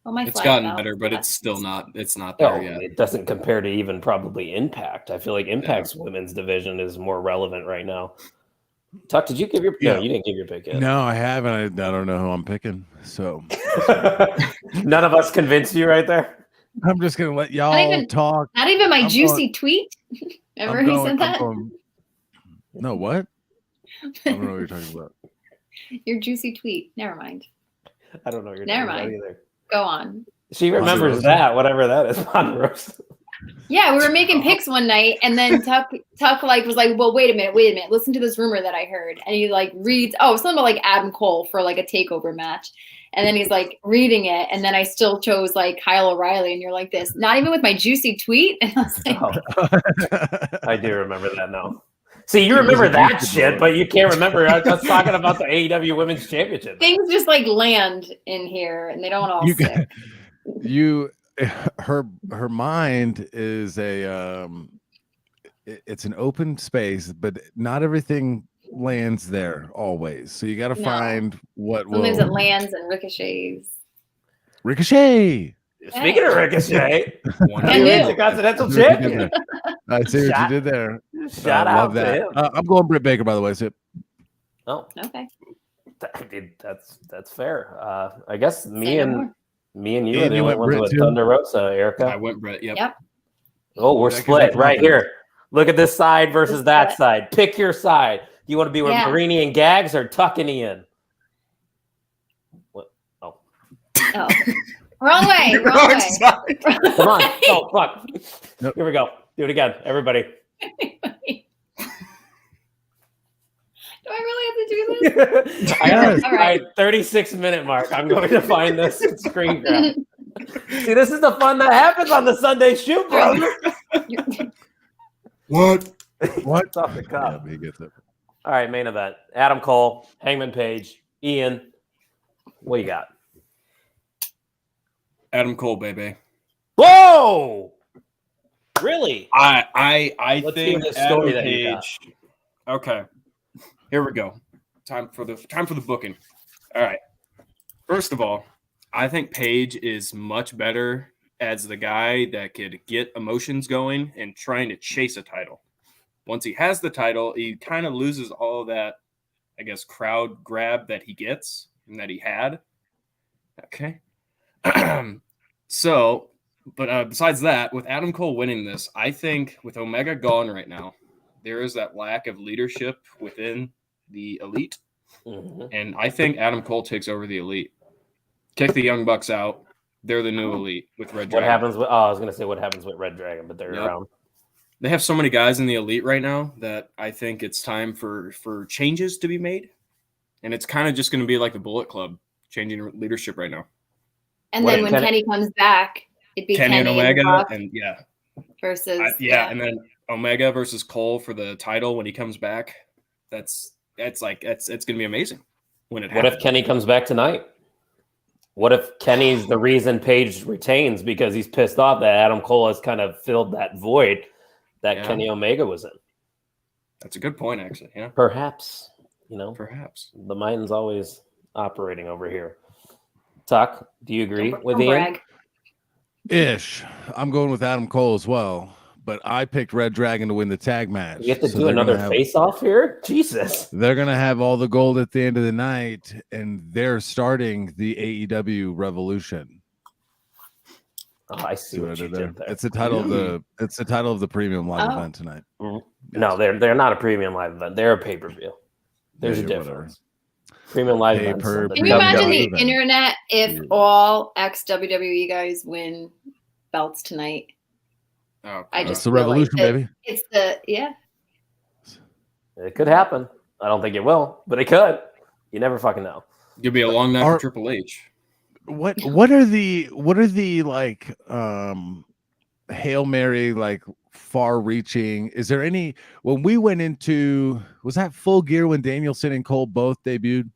Well, it's gotten better, but it's still not. It's not there yet. It doesn't compare to even probably Impact. I feel like Impact's women's division is more relevant right now. Tuck, did you give your? No, you didn't give your pick yet. No, I haven't. I don't know who I'm picking. So none of us convinced you right there. I'm just gonna let y'all talk. Not even my juicy tweet. Remember he said that? No, what? I don't know what you're talking about. Your juicy tweet. Never mind. I don't know what you're talking about either. Go on. She remembers that, whatever that is. Ponderosa. Yeah, we were making picks one night, and then Tuck like was like, "Well, wait a minute, listen to this rumor that I heard." And he like reads, something about like Adam Cole for like a takeover match, and then he's like reading it, and then I still chose like Kyle O'Reilly, and you're like this, not even with my juicy tweet. And I was like, I do remember that now. See, you remember that shit, but you can't remember us talking about the AEW Women's Championship. Things just like land in here, and they don't all stick. Her mind is it's an open space, but not everything lands there always. So you got to find what Sometimes will. it lands and ricochets. Ricochet. Speaking of Ricochet, I knew. Continental Champion. I see what you did there. Shout I out love to that. him. I'm going Britt Baker, by the way. So. Oh, Okay. That's fair. I guess me and you And are the you only went ones Britt with too? Thunder Rosa, Erica. I went Brett. Yep. Oh, we're That split gives me right confidence. here. Look at this side versus We're that split. side. Pick your side. Do you want to be with Yeah. Marini and Gags or Tuck and Ian? What? Oh, Oh. Wrong way. Wrong way. side. come on. Oh, fuck. Nope. Here we go. Do it again, everybody. Do I really have to do this? I got All right. 36-minute mark. I'm going to find this screen grab. See, this is the fun that happens on the Sunday shoot, brother. What? What? It's off the cuff. Yeah, he gets it. All right, main event. Adam Cole, Hangman Page, Ian. What you got? Adam Cole, baby. Whoa! Really? I Let's hear think this Adam story that you got. Page. Okay, here we go. Time for the booking. All right. First of all, I think Page is much better as the guy that could get emotions going and trying to chase a title. Once he has the title, he kind of loses all of that, I guess, crowd grab that he gets and that he had. Okay. So, but besides that, with Adam Cole winning this, I think with Omega gone right now, there is that lack of leadership within the Elite. Mm-hmm. And I think Adam Cole takes over the Elite. Kick the Young Bucks out. They're the new Elite with Red What Dragon. happens with? Oh, I was going to say what happens with Red Dragon, but they're Yep. around. They have so many guys in the Elite right now that I think it's time for changes to be made. And it's kind of just going to be like the Bullet Club, changing leadership right now. And What then if when Kenny comes back, it'd be Kenny and the Omega, Bucks and versus and then Omega versus Cole for the title when he comes back. It's going to be amazing when it What happens. if Kenny comes back tonight? What if Kenny's the reason Page retains because he's pissed off that Adam Cole has kind of filled that void that Yeah. Kenny Omega was in? That's a good point, actually. Yeah, Perhaps, perhaps. the mind's always operating over here. Tuck, do you agree Don't with Ian? brag. Ish. I'm going with Adam Cole as well, but I picked Red Dragon to win the tag match. You have to So do they're another gonna have- face-off here? Jesus. They're going to have all the gold at the end of the night, and they're starting the AEW Revolution. Oh, I see what you did there. It's the title of the premium live Oh. event tonight. No, they're not a premium live event. They're a pay-per-view. There's a Yeah, difference. whatever. Premium live events. Pay-per- Can you WWE imagine the event. internet if Yeah. all ex-WWE guys win belts tonight? Oh, I That's just the feel like revolution, that baby. It's the It could happen. I don't think it will, but it could. You never fucking know. It'll be a long night Are- for Triple H. What are the like Hail Mary, like far reaching? Is there any when we went into was that Full Gear when Danielson and Cole both debuted?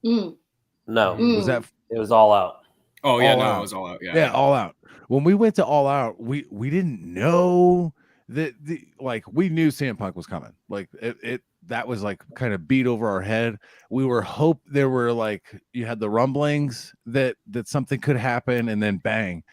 mm, No, Mm. Was that it was all out. Oh yeah, All no, Out. it was all out. Yeah, yeah, all out. When we went to All Out, we didn't know that we knew CM Punk was coming. Like it that was like kind of beat over our head. We were there were like you had the rumblings that something could happen, and then bang.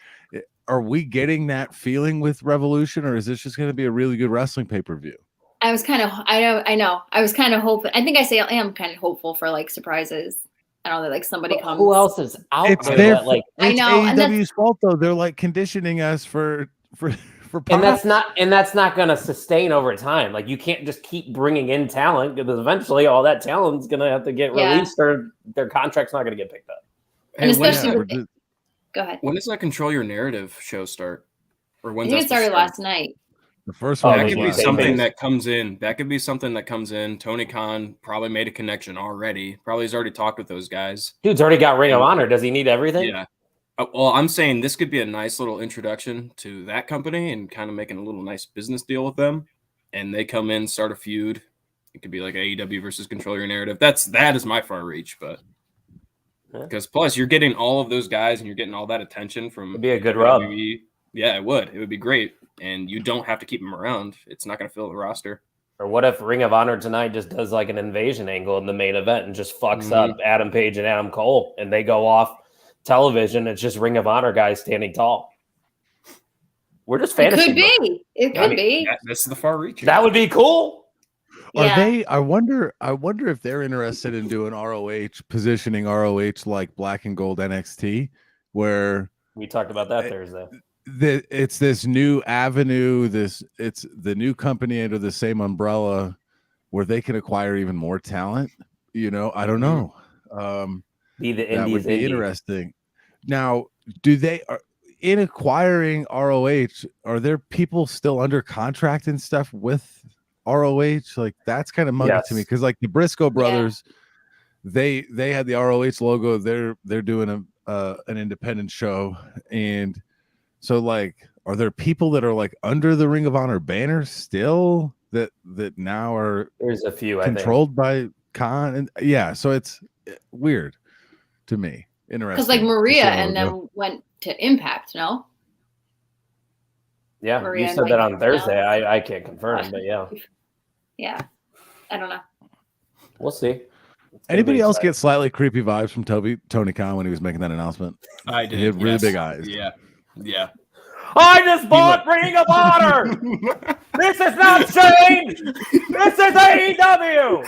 Are we getting that feeling with Revolution, or is this just going to be a really good wrestling pay-per-view? I was kind of I know. I was kind of hopeful. I think I am kind of hopeful for like surprises. I don't know that like somebody But comes. who else is out It's there? their That, like, I it's know, and AEW's fault though. They're like conditioning us for and that's not going to sustain over time. Like you can't just keep bringing in talent because eventually all that talent's going to have to get Yeah. released or their contract's not going to get picked up. And Hey, when, especially Yeah, with- Go ahead. when does that Control Your Narrative show start? Or I when's think that it started supposed last night. The first Oh, one That was could be last something night. that comes in. That could be something that comes in. Tony Khan probably made a connection already. Probably has already talked with those guys. Dude's already got Ring of Honor. Does he need everything? Yeah. Well, I'm saying this could be a nice little introduction to that company and kind of making a little nice business deal with them. And they come in, start a feud. It could be like AEW versus Control Your Narrative. That is my far reach, but because plus you're getting all of those guys and you're getting all that attention from It'd be a good rub. WWE. Yeah, it would. It would be great. And you don't have to keep them around. It's not going to fill the roster. Or what if Ring of Honor tonight just does like an invasion angle in the main event and just fucks up Adam Page and Adam Cole and they go off television? It's just Ring of Honor guys standing tall. We're just fantasy. It could be. It could be. This is the far reach. That would be cool. Are Yeah. they? I wonder if they're interested in doing ROH, positioning ROH like Black and Gold NXT, where We talked about that Thursday. it's this new avenue. It's the new company under the same umbrella, where they can acquire even more talent. You know, I don't know. Be the That would Indies. be interesting. Now, in acquiring ROH, are there people still under contract and stuff with ROH? Like that's kind of muggy to me because like the Briscoe brothers, they had the ROH logo. They're doing an independent show, and so like, are there people that are like under the Ring of Honor banner still that now are There's a few controlled by Khan? And yeah, so it's weird to me. Interesting. Because like Maria So, and them went to Impact, no? Yeah, Maria you said and that Mike, on Thursday. no? I can't confirm, but yeah, Yeah. I don't know. we'll see. It's gonna Anybody be else exciting. get slightly creepy vibes from Tony Khan when he was making that announcement? I did. He had really yes. big eyes. Yeah. I just bought Ring of Honor. This is not Shane. This is AEW.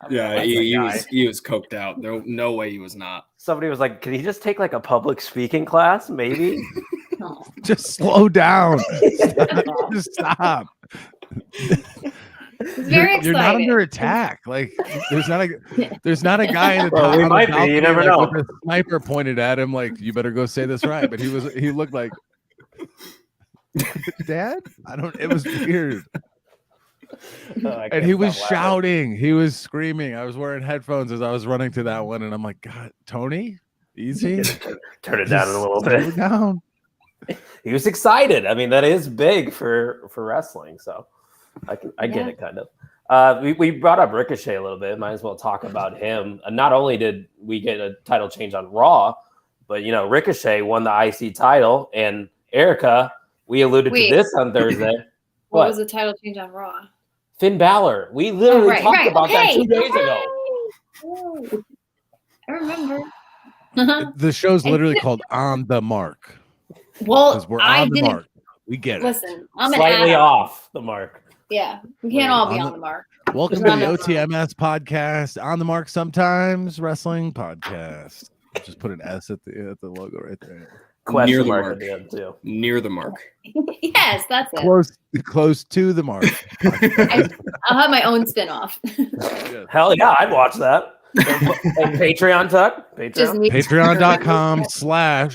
Yeah, he was coked out. No way he was not. Somebody was like, "Can he just take like a public speaking class? Maybe." Just slow down. Just stop. It's very You're not exciting. under attack. Like there's not a guy in the Well, top. we on the might be. balcony, You never like, know. with a sniper pointed at him, like you better go say this right. But he looked like Dad. It was weird. And he was shouting. He was screaming. I was wearing headphones as I was running to that one, and I'm like, God, Tony, easy. Turn it down a little Slow bit. down. He was excited. I mean, that is big for wrestling, so I get it kind of. We brought up Ricochet a little bit. Might as well talk about him. Not only did we get a title change on Raw, but Ricochet won the IC title, and Erica, we alluded to this on Thursday. What was the title change on Raw? Finn Balor. We literally talked about that 2 days ago. Oh, I remember. The show's literally called On the Mark. Well, Because we're I on the didn't mark. We get it. listen. I'm an Slightly addict. off the mark. Yeah, we can't all be On on the mark. Welcome to There's the not OTMS podcast, On the Mark Sometimes Wrestling Podcast. Just put an S at the logo right there. Question Near the mark mark. at the end too. Near the mark. Yes, that's it. Close to the mark. I'll have my own spin-off. Hell yeah, I'd watch that. And Patreon tuck. Just me. Patreon.com/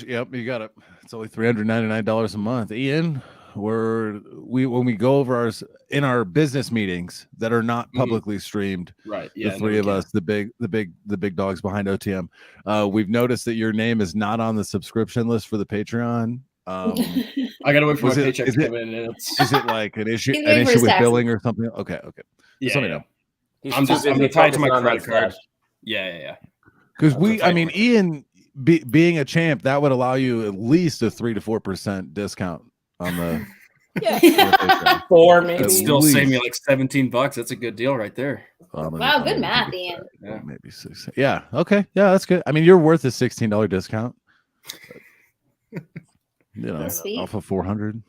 yep, you got it. It's only $399 a month. Ian, when we go over in our business meetings that are not publicly streamed, Right. Yeah. the three of us, the big dogs behind OTM, we've noticed that your name is not on the subscription list for the Patreon. I gotta wait for my paycheck to come in. And Is it like an issue He's waiting for with his taxes. billing or something? Okay. Just let me know. He's I'm too just busy tied to my focusing on credit that card. stash. Yeah. Because That's a tight Ian being a champ, that would allow you at least a 3 to 4% discount on the. Yeah. 4 maybe. It'd still save me like $17. That's a good deal right there. Wow, good math, Ian. Yeah. Maybe 6. Yeah. Okay. Yeah, that's good. I mean, you're worth a $16 discount. That's sweet. Off of 400.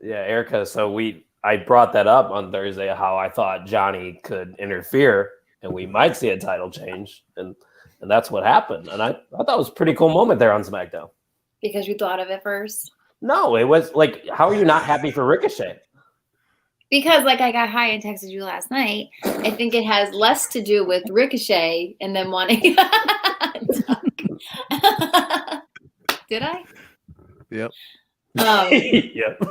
Yeah, Erica. So I brought that up on Thursday how I thought Johnny could interfere and we might see a title change, and that's what happened. And I thought it was a pretty cool moment there on SmackDown. Because you thought of it first. No, it was like, how are you not happy for Ricochet? Because like I got high and texted you last night, I think it has less to do with Ricochet and then wanting. Did I? Yep. Yep.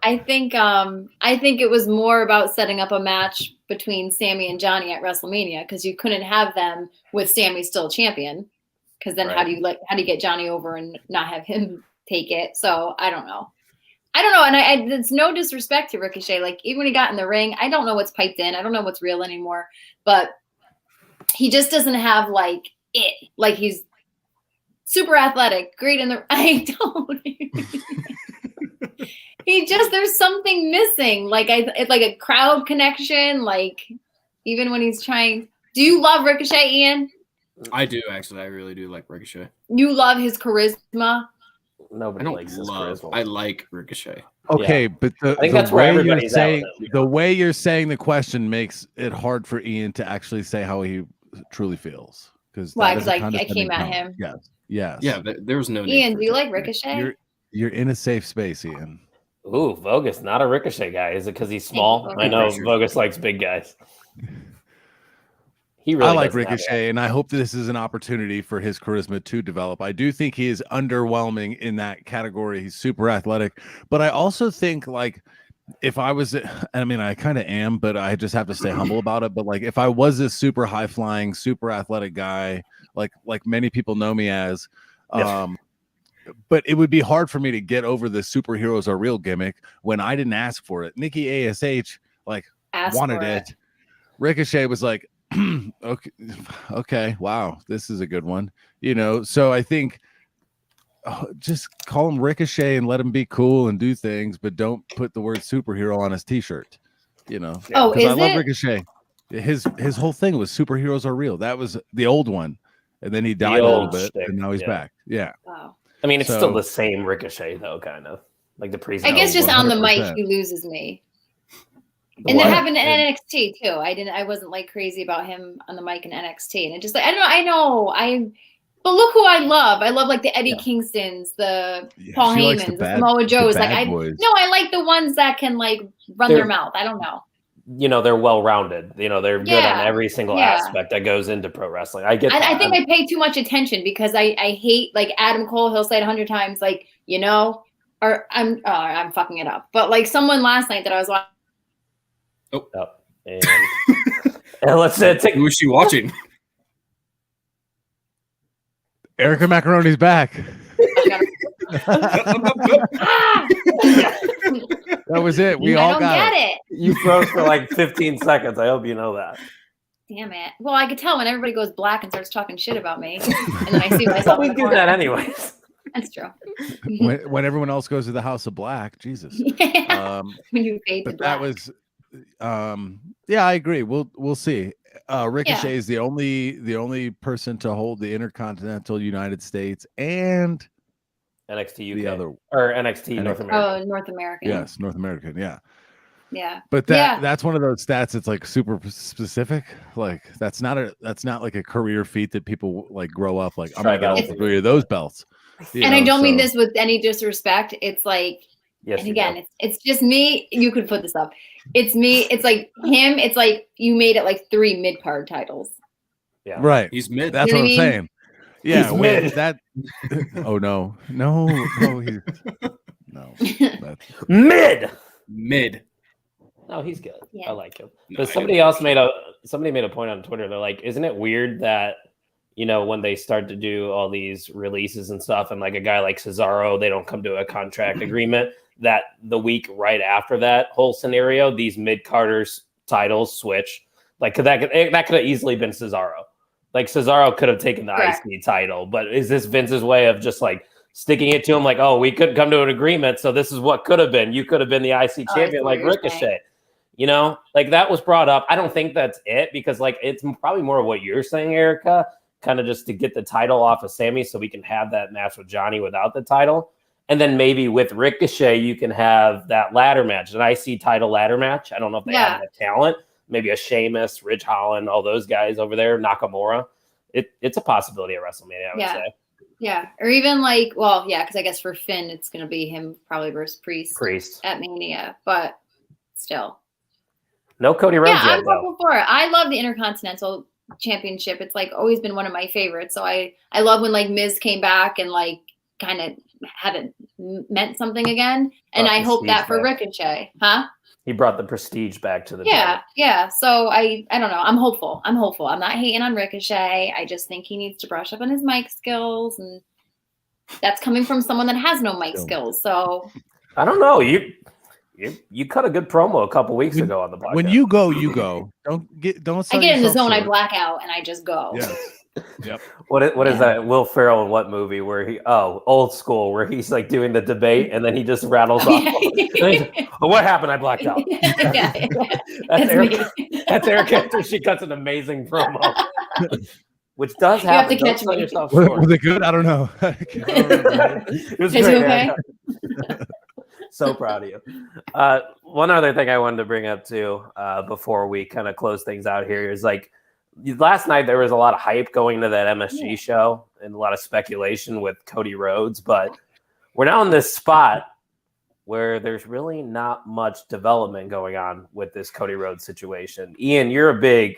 I think it was more about setting up a match between Sammy and Johnny at WrestleMania because you couldn't have them with Sammy still champion. Because then how do you get Johnny over and not have him take it? So I don't know. And it's no disrespect to Ricochet. Like even when he got in the ring, I don't know what's piped in. I don't know what's real anymore. But he just doesn't have like it. Like he's super athletic, great in the. I don't. There's something missing. Like it's like a crowd connection. Like even when he's trying. Do you love Ricochet, Ian? I do actually. I really do like Ricochet. You love his charisma. Nobody likes his charisma. I like Ricochet. Okay, but I think that's where everybody's the way you're saying the question makes it hard for Ian to actually say how he truly feels. Because I came at him. Yes. Yeah, there was no need. Ian, do you like Ricochet? You're in a safe space, Ian. Ooh, Vogus, not a Ricochet guy. Is it because he's small? I know Vogus likes big guys. I like Ricochet, and I hope this is an opportunity for his charisma to develop. I do think he is underwhelming in that category. He's super athletic, but I also think like if I was, I mean, I kind of am, but I just have to stay humble about it. But like if I was a super high flying, super athletic guy, like many people know me as, but it would be hard for me to get over the superheroes are real gimmick when I didn't ask for it. Nikki ASH wanted it. Ricochet was like, okay, wow, this is a good one, so I think just call him Ricochet and let him be cool and do things, but don't put the word superhero on his t-shirt, because I love Ricochet. His whole thing was superheroes are real. That was the old one, and then he died a little bit and now he's back. Wow. I mean, it's still the same Ricochet though, kind of like the preset. I guess just 100%. On the mic he loses me. And that happened in NXT too. I wasn't like crazy about him on the mic in NXT. And it just like, I know. But look who I love. I love like the Eddie Kingstons, the Paul Heymans, the Samoa Joes. Like I like the ones that can like run their mouth. I don't know. They're well-rounded. They're good on every single aspect that goes into pro wrestling. I get that. I think I pay too much attention because I hate like Adam Cole. He'll say it 100 times, like, or I'm fucking it up. But like someone last night that I was watching. And let's take. Who is she watching? Erica Macaroni's back. That was it. We all got it. You froze for like 15 seconds. I hope you know that. Damn it. Well, I could tell when everybody goes black and starts talking shit about me. And then I see myself. We do that anyways. That's true. When everyone else goes to the House of Black, Jesus. When you fade to black. That was I agree. We'll see. Ricochet is the only person to hold the Intercontinental United States and NXT UK, the other or NXT North America. Oh, North American. Yes, North American. Yeah. Yeah. But that's one of those stats. It's like super specific. Like that's not like a career feat that people like grow up like I'm gonna get all 3 of those belts. And I don't mean this with any disrespect. It's like. Yes, and again, it's just me. You could put this up. It's me. It's like him. It's like you made it like 3 mid-card titles. Yeah, right. He's mid. That's what I'm saying. Yeah, he's mid. That. Oh no. He's mid. No, he's good. Yeah. I like him. But somebody made a point on Twitter. They're like, isn't it weird that when they start to do all these releases and stuff, and like a guy like Cesaro, they don't come to a contract agreement. That the week right after that whole scenario, these mid-carders titles switch. Like that could have easily been Cesaro. Like Cesaro could have taken the IC title, but is this Vince's way of just like sticking it to him? Like, oh, we couldn't come to an agreement, so this is what could have been. You could have been the IC champion, like Ricochet. Like that was brought up. I don't think that's it because like it's probably more of what you're saying, Erica. Kind of just to get the title off of Sammy, so we can have that match with Johnny without the title. And then maybe with Ricochet, you can have that ladder match, an IC title ladder match. I don't know if they have the talent. Maybe a Sheamus, Ridge Holland, all those guys over there, Nakamura. It's a possibility at WrestleMania, I would say. Yeah. Or even like, because I guess for Finn, it's going to be him probably versus Priest at Mania. But still. No Cody Rhodes yet, I'm hopeful for it. I love the Intercontinental championship. It's like always been one of my favorites. So I love when like Miz came back and like kind of had it meant something again. And I hope that for Ricochet, huh? He brought the prestige back to the yeah. So I don't know. I'm hopeful. I'm not hating on Ricochet. I just think he needs to brush up on his mic skills, and that's coming from someone that has no mic skills. So I don't know. You cut a good promo a couple weeks ago on the podcast. When you go, you go. Don't. I get in the zone. I black out and I just go. Yes. Yep. What is that? Will Ferrell in what movie where he Old School, where he's like doing the debate and then he just rattles off. What happened? I blacked out. That's Eric after she cuts an amazing promo. Which does happen. You have to catch me. Yourself Was it good? I don't know. It was Is great. you okay? So proud of you. One other thing I wanted to bring up too, before we kind of close things out here, is like last night there was a lot of hype going to that MSG show and a lot of speculation with Cody Rhodes, but we're now in this spot where there's really not much development going on with this Cody Rhodes situation. Ian, you're a big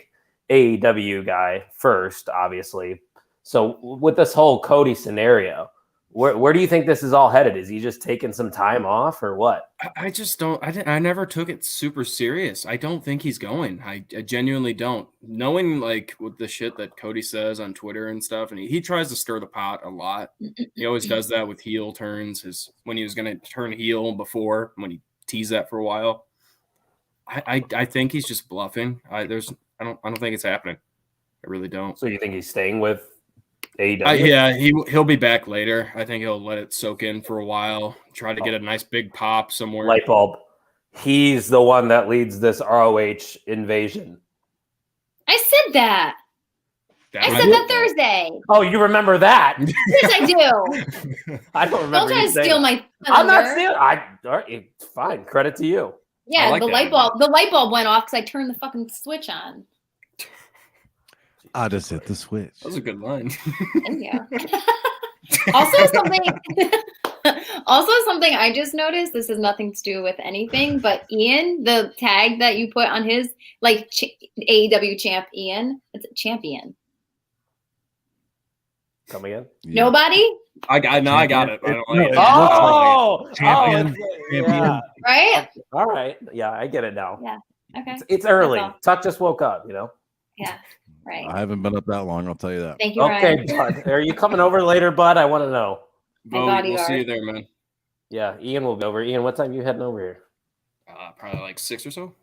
AEW guy first, obviously. So with this whole Cody scenario, where do you think this is all headed? Is he just taking some time off or what? I just don't. I never took it super serious. I don't think he's going. I genuinely don't. Knowing like with the shit that Cody says on Twitter and stuff, and he tries to stir the pot a lot. He always does that with heel turns. When he was going to turn heel before, when he teased that for a while. I think he's just bluffing. I don't think it's happening. I really don't. So you think he's staying with AEW? Yeah, he'll be back later. I think he'll let it soak in for a while. Try to get a nice big pop somewhere. Light bulb. He's the one that leads this ROH invasion. I said that. I said that Thursday. Oh, you remember that? Yes, I do. I don't remember. Don't try to steal my thunder. I'm not stealing. All right, it's fine. Credit to you. Yeah, like the light bulb went off because I turned the fucking switch on. I just hit the switch. That was a good line. Thank you. Also something I just noticed, this has nothing to do with anything, but Ian, the tag that you put on his like AEW champ Ian, it's a champion. Come again? Yeah. Nobody? I got it. I don't like it. Champion. Yeah. Right? All right. Yeah, I get it now. Yeah. Okay. It's early. That's all. Tuck just woke up, you know? Yeah. Right. I haven't been up that long, I'll tell you that. Thank you, Okay, Ryan. bud. Are you coming over later, bud? I want to know. We'll see you there, man. Yeah, Ian will be over. Ian, what time are you heading over here? Probably like 6 or so.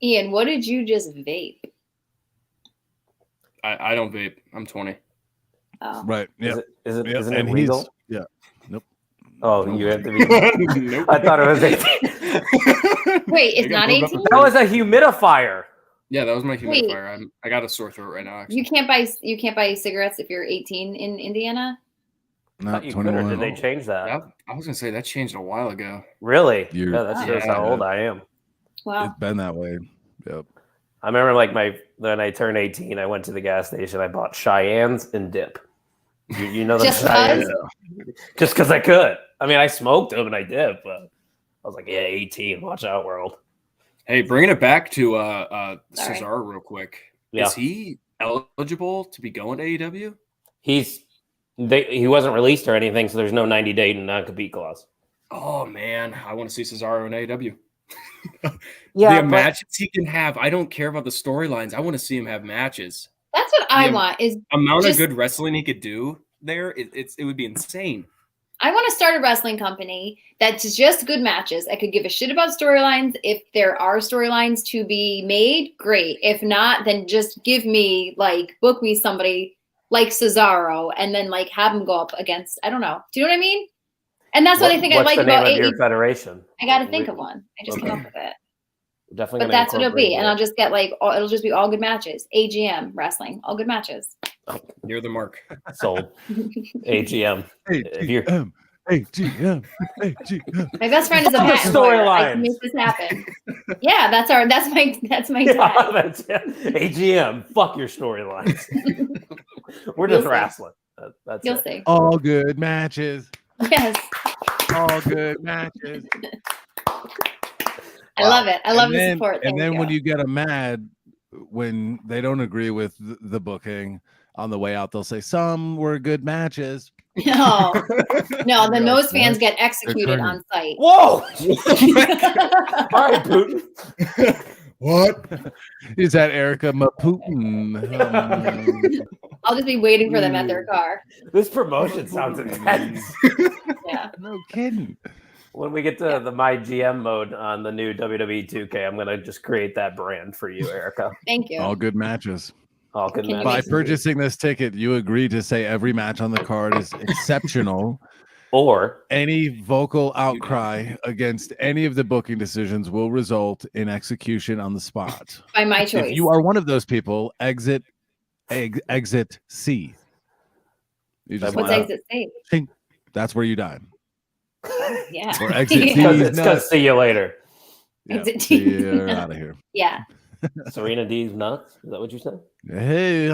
Ian, what did you just vape? I don't vape. I'm 20. Oh. Right. Yeah. Isn't Yep. it And legal? yeah. Nope. Oh, you have to be. Nope. I thought it was 18. Wait, it's not 18? That was a humidifier. Yeah, that was my humidifier. I got a sore throat right now. Actually. You can't buy cigarettes if you're 18 in Indiana? Not You could, or 21. did they change that? I was gonna say that changed a while ago. Really? You're- Yeah, that shows how old I am. Wow. It's been that way. Yep. I remember like when I turned 18, I went to the gas station. I bought Cheyennes and dip. You know the Just Cheyennes? cause? Just because I could. I mean, I smoked them and I did, but I was like, yeah, 18. Watch out, world. Hey, bringing it back to Sorry. Cesaro real quick. Yeah. Is he eligible to be going to AEW? He wasn't released or anything, so there's no 90-day non-compete clause. Oh man, I want to see Cesaro in AEW. Yeah, the matches he can have. I don't care about the storylines. I want to see him have matches. That's what I want. Is Amount just- of good wrestling he could do there. It would be insane. I want to start a wrestling company that's just good matches. I could give a shit about storylines. If there are storylines to be made, great. If not, then just book me somebody like Cesaro and then like have him go up against, I don't know. Do you know what I mean? And that's what I think I like about AEW. AEW. Your federation. I got to think of one. I just came up with it. Definitely. But that's what it'll be. And I'll just get it'll just be all good matches. AGM wrestling, all good matches. Near the mark. Sold. AGM. If you're AGM. My best friend is a Fuck the patent lawyer. I storylines. can make this happen. Yeah, that's my yeah, tag. that's it. AGM. Fuck your storylines. We're just You'll see. wrestling. That's You'll it. see. All good matches. Yes. All good matches. I love it. I love the support. And There then we when go. you get them mad, when they don't agree with the booking, on the way out they'll say some were good matches. No, then You're those like, fans what? get executed on site. Whoa! All right, Putin. What? Is that Erica Putin? I'll just be waiting for them at their car. This promotion sounds intense. Yeah. No kidding. When we get to the My GM mode on the new WWE 2K, I'm going to just create that brand for you, Erica. Thank you. All good matches. All good Can you matches. By make- purchasing this ticket, you agree to say every match on the card is exceptional. Or Any vocal outcry against any of the booking decisions will result in execution on the spot. By my choice. If you are one of those people, exit C. You just What's Wow. exit safe? think that's where you die. Yeah. Or exit C. it's going to see you later. Yeah, Exit see, D. you're out of here. Yeah. Serena D's nuts. Is that what you said? Hey,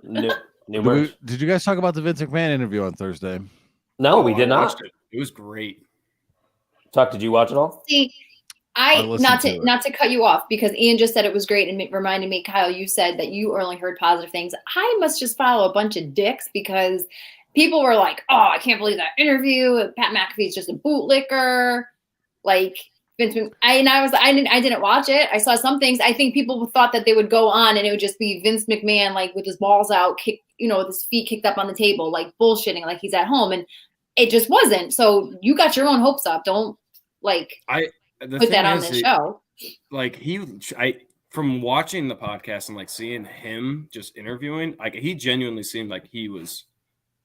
New did merch. did you guys talk about the Vince McMahon interview on Thursday? No, we I did not. watched it. It was great. Tuck, did you watch it all? See, I listened not to to cut you off because Ian just said it was great and it reminded me, Kyle, you said that you only heard positive things. I must just follow a bunch of dicks because people were like, "Oh, I can't believe that interview. Pat McAfee's just a bootlicker." Like Vince, I didn't watch it. I saw some things. I think people thought that they would go on and it would just be Vince McMahon like with his balls out, with his feet kicked up on the table, like bullshitting, like he's at home, and it just wasn't. So you got your own hopes up. Don't put that on this show. Like from watching the podcast and like seeing him just interviewing, like he genuinely seemed like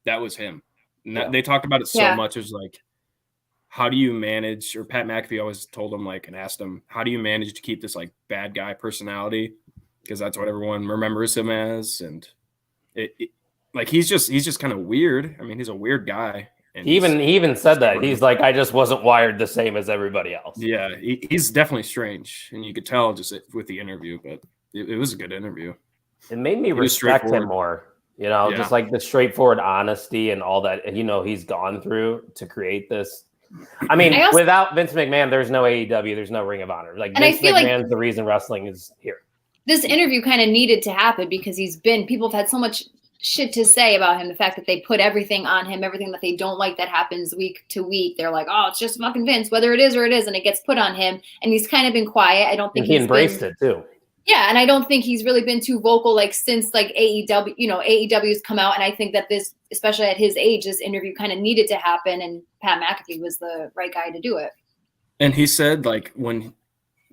that was him. And they talked about it so much. It was like, how do you manage? Or Pat McAfee always told him and asked him, how do you manage to keep this like bad guy personality? Because that's what everyone remembers him as, and he's just kind of weird. I mean, he's a weird guy. And He even said that. He's like, I just wasn't wired the same as everybody else. Yeah, he's definitely strange, and you could tell just with the interview. But it was a good interview. It made me respect him more. Just like the straightforward honesty and all that he's gone through to create this. I mean, without Vince McMahon, there's no AEW, there's no Ring of Honor. Like Vince McMahon's the reason wrestling is here. This interview kind of needed to happen because people have had so much shit to say about him. The fact that they put everything on him, everything that they don't like that happens week to week. They're like, oh, it's just fucking Vince, whether it is or it isn't, it gets put on him. And he's kind of been quiet. I don't think he embraced it too. Yeah, and I don't think he's really been too vocal since AEW, AEW's come out. And I think that this, especially at his age, this interview kind of needed to happen. And Pat McAfee was the right guy to do it. And he said, when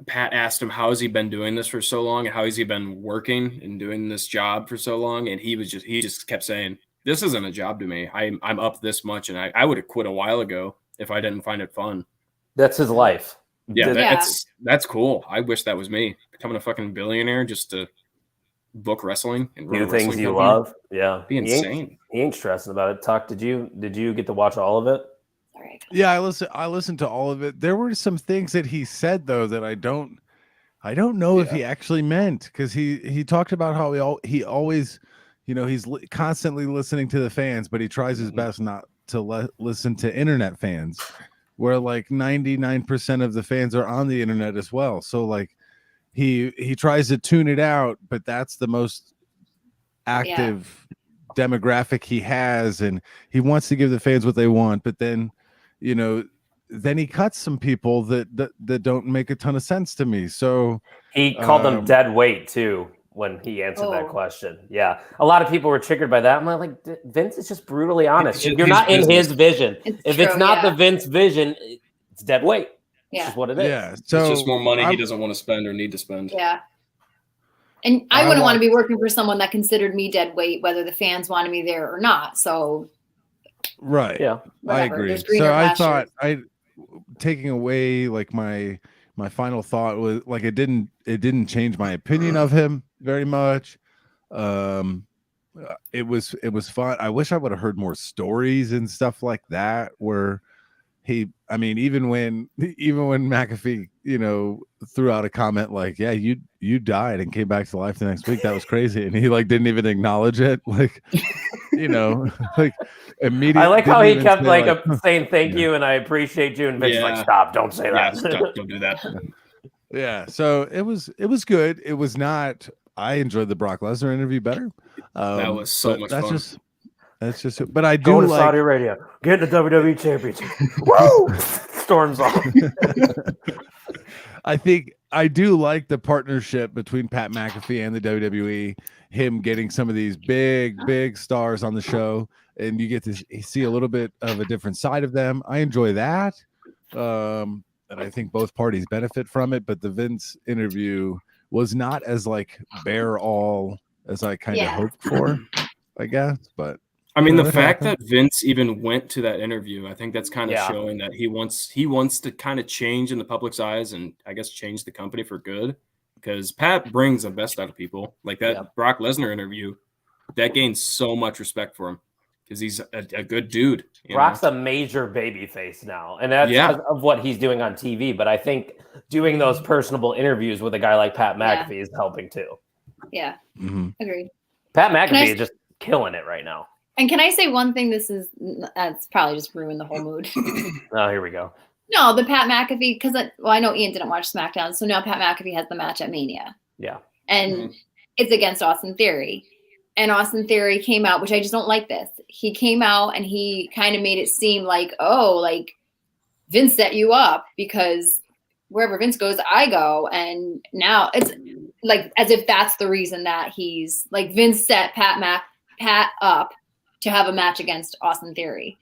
Pat asked him, how has he been doing this for so long? And how has he been working and doing this job for so long? And he just kept saying, this isn't a job to me. I'm up this much. And I would have quit a while ago if I didn't find it fun. That's his life. Yeah, that's cool. I wish that was me, becoming a fucking billionaire just to book wrestling and do things you love. Yeah, be insane. He ain't stressing about it. Tuck, did you get to watch all of it? All right. Yeah, I listened to all of it. There were some things that he said though that I don't know if he actually meant, because he talked about how he always, he's constantly listening to the fans, but he tries his best not to listen to internet fans, where 99% of the fans are on the internet as well. So he tries to tune it out, but that's the most active demographic he has, and he wants to give the fans what they want, but then then he cuts some people that don't make a ton of sense to me. So he called them dead weight too when he answered that question. Yeah, a lot of people were triggered by that. I'm like, Vince is just brutally honest. If you're not in his vision, if it's not the Vince vision, it's dead weight. Yeah, that's what it is. Yeah, so it's just more money he doesn't want to spend or need to spend. Yeah. And I wouldn't want to be working for someone that considered me dead weight, whether the fans wanted me there or not. So, right. Yeah, I agree. So I thought taking away my final thought was it didn't change my opinion of him very much. It was fun. I wish I would have heard more stories and stuff like that where even when McAfee, threw out a comment like, yeah, you died and came back to life the next week. That was crazy. And he didn't even acknowledge it. Immediately. I like how he kept saying thank you and I appreciate you. And Vince's like, stop, don't say that. Stop, don't do that. Yeah, so it was good. It was not. I enjoyed the Brock Lesnar interview better. That was so but much that's fun. That's just. But I Go do to like. Saudi Arabia, get the WWE Championship. Woo! Storms off. I think I do like the partnership between Pat McAfee and the WWE. Him getting some of these big stars on the show, and you get to see a little bit of a different side of them. I enjoy that. And I think both parties benefit from it. But the Vince interview was not as like bare all as I kind of hoped for, I guess. But I mean, the it fact happened. that Vince even went to that interview, I think that's kind of showing that he wants to kind of change in the public's eyes, and I guess change the company for good. Because Pat brings the best out of people. Like that Brock Lesnar interview, that gains so much respect for him because he's a good dude. Brock's a major baby face now, and that's because of what he's doing on TV. But I think doing those personable interviews with a guy like Pat McAfee is helping too. Yeah, agreed. Pat McAfee is just killing it right now. And can I say one thing? That's probably just ruined the whole mood. Oh, here we go. No, the Pat McAfee, because I know Ian didn't watch SmackDown, so now Pat McAfee has the match at Mania. Yeah. And it's against Austin Theory. And Austin Theory came out, which I just don't like this. He came out and he kind of made it seem like, oh, like Vince set you up because wherever Vince goes, I go. And now it's like as if that's the reason that he's like Vince set Pat up to have a match against Austin Theory.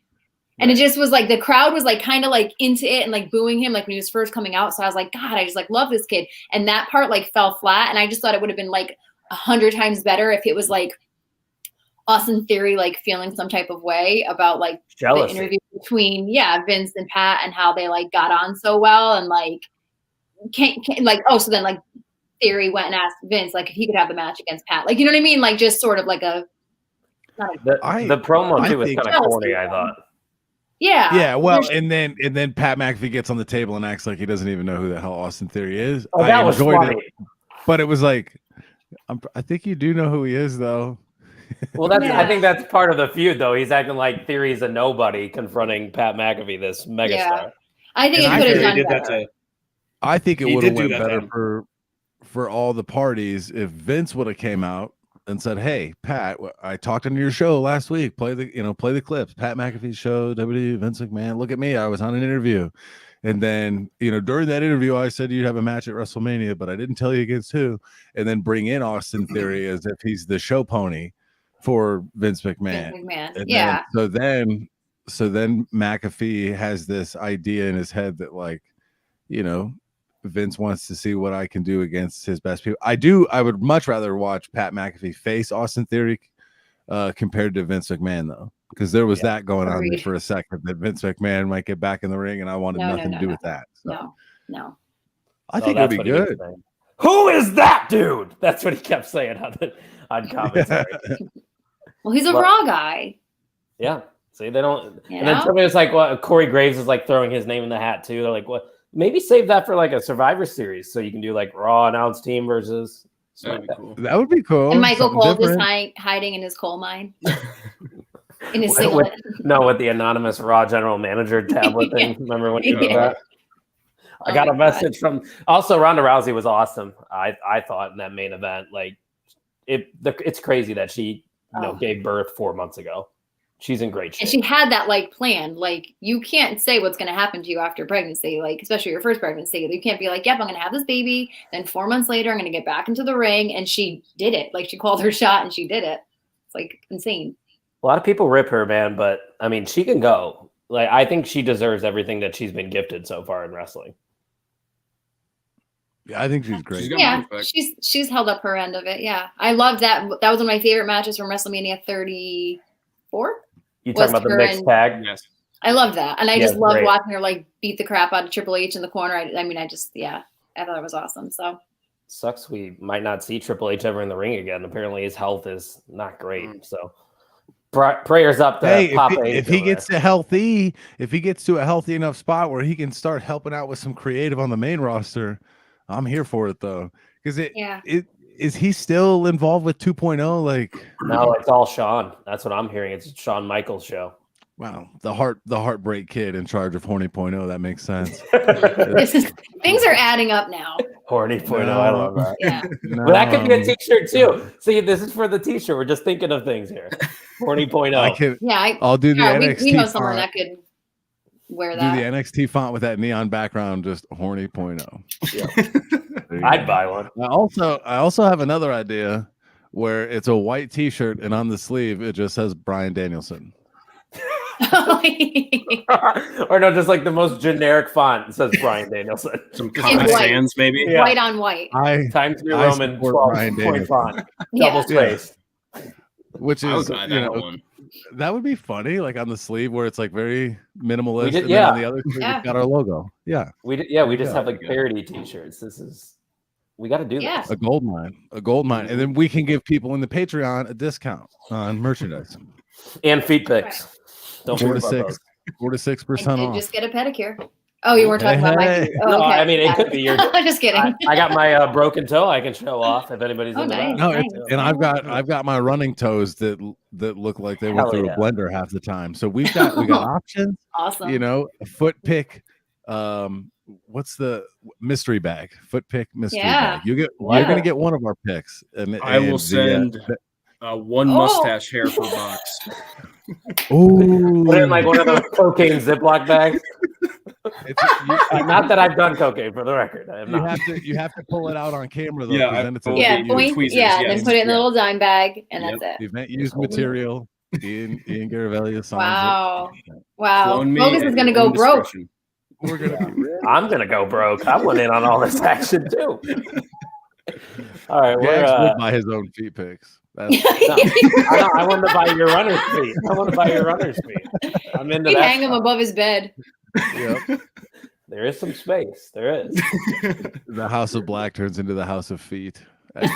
And it just was like the crowd was like kind of like into it and like booing him like when he was first coming out. So I was like, God, I just like love this kid. And that part like fell flat. And I just thought it would have been like 100 times better if it was like Austin Theory like feeling some type of way about like jealousy. The interview between Vince and Pat and how they like got on so well and like can't like so then like Theory went and asked Vince like if he could have the match against Pat, like you know what I mean, like just sort of like the promo too was kind of corny. I thought. Yeah. Well, and then Pat McAfee gets on the table and acts like he doesn't even know who the hell Austin Theory is. Oh, that was funny. But it was like, I think you do know who he is, though. Well, I think that's part of the feud, though. He's acting like Theory's a nobody confronting Pat McAfee, this megastar. Yeah. I think it could have done better. I think it would have went better for all the parties if Vince would have came out and said, "Hey, Pat, I talked on your show last week. Play the clips. Pat McAfee's show, WWE, Vince McMahon. Look at me. I was on an interview, and then during that interview, I said you'd have a match at WrestleMania, but I didn't tell you against who. And then bring in Austin Theory as if he's the show pony for Vince McMahon. So then McAfee has this idea in his head that Vince wants to see what I can do against his best people. I would much rather watch Pat McAfee face Austin Theory compared to Vince McMahon, though, because there was that going on there for a second that Vince McMahon might get back in the ring, and I wanted nothing to do with that. So. No. I think it'll be good. Who is that dude? That's what he kept saying on commentary. Well, he's a Raw guy. Yeah. See, they don't. And then somebody was like, "Well, Corey Graves is like throwing his name in the hat too." They're like, "What? Maybe save that for like a Survivor Series, so you can do like Raw announced team versus." That would be cool. And Michael Cole just hiding in his coal mine, in his singlet. With the anonymous Raw general manager tablet thing. Remember when you did that? I got a message from. Also, Ronda Rousey was awesome. I thought in that main event, like it's crazy that she gave birth 4 months ago. She's in great shape. And she had that like planned. Like you can't say what's going to happen to you after pregnancy, like especially your first pregnancy. You can't be like, "Yep, I'm going to have this baby. Then 4 months later, I'm going to get back into the ring." And she did it. Like she called her shot and she did it. It's like insane. A lot of people rip her, man, but I mean, she can go. Like I think she deserves everything that she's been gifted so far in wrestling. Yeah, I think she's great. She's held up her end of it. Yeah, I loved that. That was one of my favorite matches from WrestleMania 34. You talking about the mixed tag? Yes. I loved that, and I just loved watching her like beat the crap out of Triple H in the corner. I thought it was awesome. So sucks we might not see Triple H ever in the ring again. Apparently, his health is not great. So prayers up to Papa. If he gets to a healthy enough spot where he can start helping out with some creative on the main roster, I'm here for it though. Because is he still involved with 2.0? Like no, it's all Shawn. That's what I'm hearing. It's Shawn Michaels' show. Wow, the heartbreak kid in charge of Horny.0. That makes sense. Things are adding up now. Horny point. I love that. Yeah. But that could be a t-shirt too. See, this is for the t-shirt. We're just thinking of things here. Horny point. I'll do the NXT we know someone font. that could wear Do that. the NXT font with that neon background, just horny point. Yeah. I'd buy one. I also have another idea where it's a white t-shirt and on the sleeve it just says Bryan Danielson. Or no, just like the most generic font. It says Bryan Danielson. Some Comic Sans, maybe. Yeah. White on white. Times New Roman 12-point font. Double space. Which is, one. That would be funny, like on the sleeve where it's like very minimalist. Did, and then on the other sleeve, it's got our logo. Yeah. We just have like parody t-shirts. We got to do this. A gold mine. And then we can give people in the Patreon a discount on merchandise. And feet pics. Don't 4 to 6% off. Just get a pedicure. Oh, you weren't talking about my. Oh, no, okay. I mean, it could be your. Just kidding. I got my broken toe. I can show off if anybody's into nice. that. No, and I've got my running toes that look like they went through a blender half the time. So we got options. Awesome. A foot pick. What's the mystery bag? Foot pick mystery bag. You're gonna get one of our picks, and I will send one mustache hair per box. Ooh, Put it in like one of those cocaine Ziploc bags. Not that I've done cocaine, for the record. I have not. You have to pull it out on camera though. Then put it in the little dime bag, and that's it. Event used material. Ian Garavelli signs Wow. it. Wow. Focus is gonna go broke. We're gonna be rich. I'm gonna go broke. I went in on all this action too. All right, we're buy his own feet picks. I want to buy your runner's feet. I'm into You that. hang him above his bed. Yep. There is some space. There is. The House of Black turns into the House of Feet. The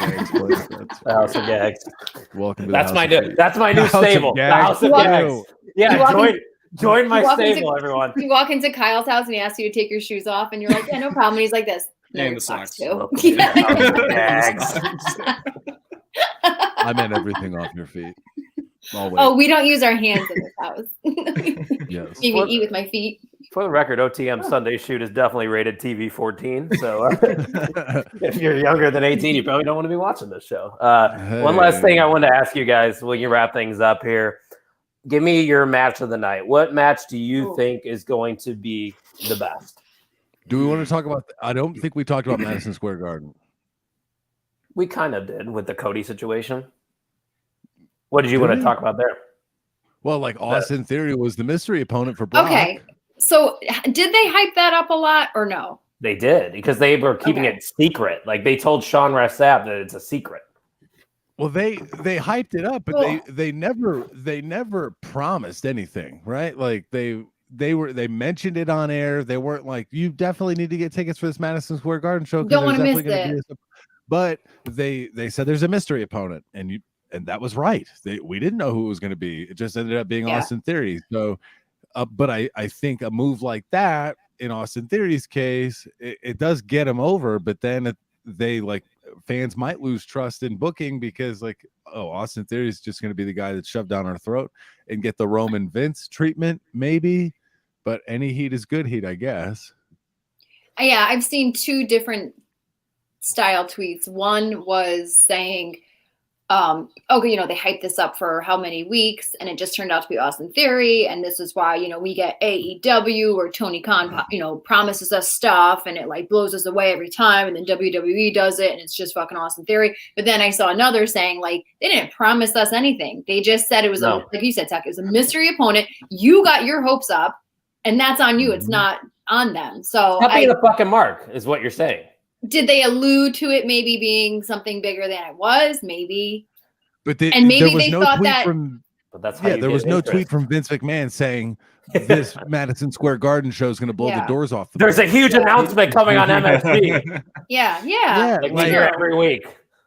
House of Gags. Welcome to That's my new stable. The House of Gags. Yeah, join my stable, everyone. You walk into Kyle's house and he asks you to take your shoes off, and you're like, "Yeah, no problem." And he's like, "This." And the socks too. I meant everything off your feet. Oh, we don't use our hands in this house. Yes. You eat with my feet. For the record, OTM Sunday Shoot is definitely rated TV 14. So if you're younger than 18, you probably don't want to be watching this show. One last thing I wanted to ask you guys when you wrap things up here. Give me your match of the night. What match do you think is going to be the best? Do we want to talk about I don't think we talked about Madison Square Garden. We kind of did with the Cody situation. What did you want to talk about there? Well, like Austin Theory was the mystery opponent for Brock. Okay. So did they hype that up a lot or no? They did, because they were keeping it secret. Like they told Sean Ross Sapp that it's a secret. Well, they hyped it up, but they never promised anything, right? Like they mentioned it on air. They weren't like, you definitely need to get tickets for this Madison Square Garden show. Don't want to miss it. But they said there's a mystery opponent, and that was right. We didn't know who it was going to be. It just ended up being Austin Theory. So, but I think a move like that in Austin Theory's case, it does get him over. But then fans might lose trust in booking because Austin Theory is just going to be the guy that's shoved down our throat and get the Roman Vince treatment, maybe. But any heat is good heat, I guess. Yeah, I've seen two different style tweets. One was saying, they hyped this up for how many weeks, and it just turned out to be Austin Theory, and this is why, we get AEW or Tony Khan, promises us stuff, and it blows us away every time, and then WWE does it, and it's just fucking Austin Theory. But then I saw another saying, they didn't promise us anything. They just said it was, like you said, Tuck, it was a mystery opponent. You got your hopes up, and that's on you. It's not on them. So Stop being the fucking mark is what you're saying. Did they allude to it maybe being something bigger than it was? Maybe. But maybe there was they no thought tweet that. But that's how there was no tweet from Vince McMahon saying this Madison Square Garden show is going to blow the doors off. There's a huge announcement coming on MSG. Yeah. We hear every week.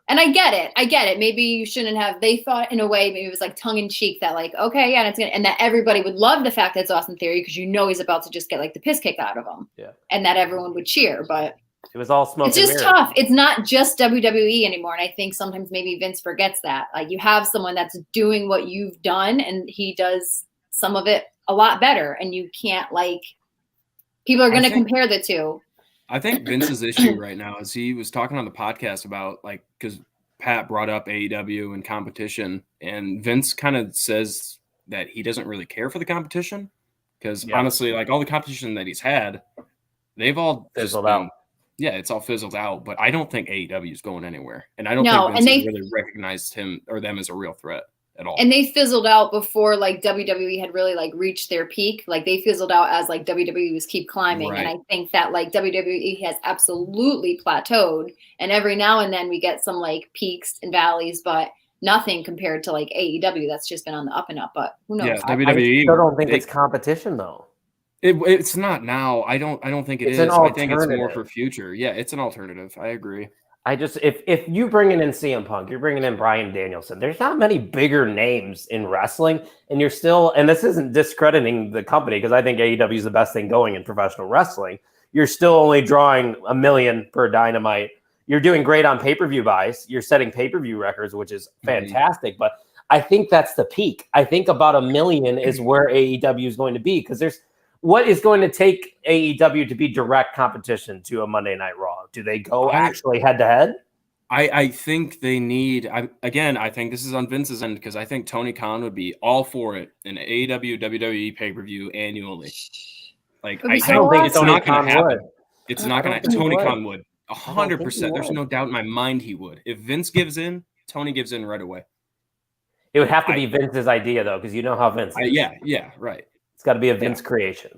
And I get it. Maybe you shouldn't have. They thought in a way, maybe it was tongue in cheek that okay, and it's gonna, and that everybody would love the fact that it's Austin Theory because he's about to just get the piss kicked out of him. Yeah. And that everyone would cheer, but it was all smoke. It's just tough. It's not just WWE anymore, and I think sometimes maybe Vince forgets that. You have someone that's doing what you've done, and he does some of it a lot better, and you can't people are going to compare the two. I think Vince's issue right now is he was talking on the podcast about like because Pat brought up AEW and competition, and Vince kind of says that he doesn't really care for the competition because honestly, like all the competition that he's had, they've all fizzled out. Yeah, it's all fizzled out. But I don't think AEW is going anywhere, and I don't think Vince has really recognized him or them as a real threat at all. And they fizzled out before like WWE had really like reached their peak. Like they fizzled out as like WWE was keep climbing. Right. And I think that like WWE has absolutely plateaued. And every now and then we get some like peaks and valleys, but nothing compared to like AEW that's just been on the up and up. But who knows? Yeah, WWE. I still don't think it's competition though. It's not now. I don't think it's is. I think it's more for future. Yeah, it's an alternative. I agree. I just if you bringing in CM Punk, you're bringing in Bryan Danielson. There's not many bigger names in wrestling, and you're still. And this isn't discrediting the company because I think AEW is the best thing going in professional wrestling. You're still only drawing 1 million per Dynamite. You're doing great on pay-per-view buys. You're setting pay-per-view records, which is fantastic. But I think that's the peak. I think about 1 million is where AEW is going to be because there's. What is going to take AEW to be direct competition to a Monday Night Raw? Do they go actually head to head? I think they need. I think this is on Vince's end because I think Tony Khan would be all for it in AEW WWE pay per view annually. Like I don't think it's not going to happen. It's not going to. Tony Khan would 100%. There's no doubt in my mind he would. If Vince gives in, Tony gives in right away. It would have to be Vince's idea though, because you know how Vince is. Yeah, right. It's got to be a Vince creation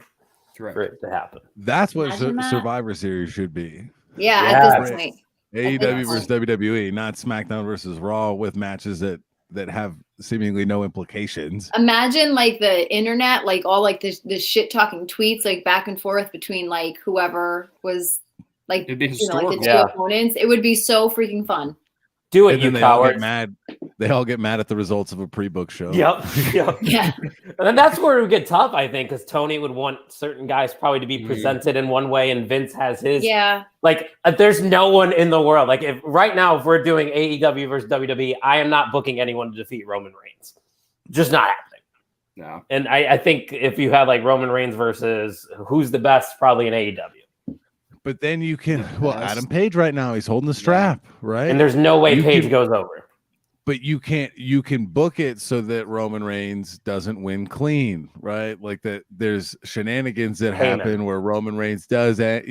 for it to happen. That's what Survivor Series should be. Yeah, at this point. AEW versus WWE, not SmackDown versus Raw with matches that have seemingly no implications. Imagine like the internet, like all like this shit talking tweets like back and forth between like whoever was like like the two opponents. It would be so freaking fun. Do it, and you then cowards. All get mad. They all get mad at the results of a pre-book show. Yep. Yeah. And that's where it would get tough, I think, because Tony would want certain guys probably to be presented in one way, and Vince has his. Yeah. Like, there's no one in the world. Like, if we're doing AEW versus WWE, I am not booking anyone to defeat Roman Reigns. Just not happening. No. And I think if you had like Roman Reigns versus who's the best, probably in AEW. But then you can, Adam Page right now, he's holding the strap, right? And there's no way Page goes over. But you can book it so that Roman Reigns doesn't win clean, right? Like that there's shenanigans that happen where Roman Reigns does that,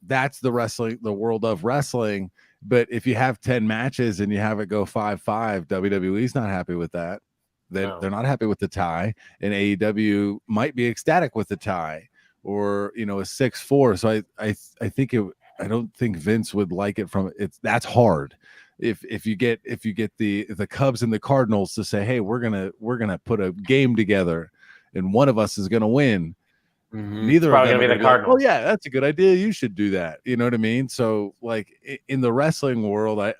that's the world of wrestling. But if you have 10 matches and you have it go 5-5, WWE's not happy with that. They're not happy with the tie, and AEW might be ecstatic with the tie. Or a 6-4. So I think I don't think Vince would like it that's hard. If you get the Cubs and the Cardinals to say, hey, we're gonna put a game together and one of us is gonna win. Neither of them gonna be the Cardinals. Like, oh yeah, that's a good idea. You should do that. You know what I mean? So like in the wrestling world,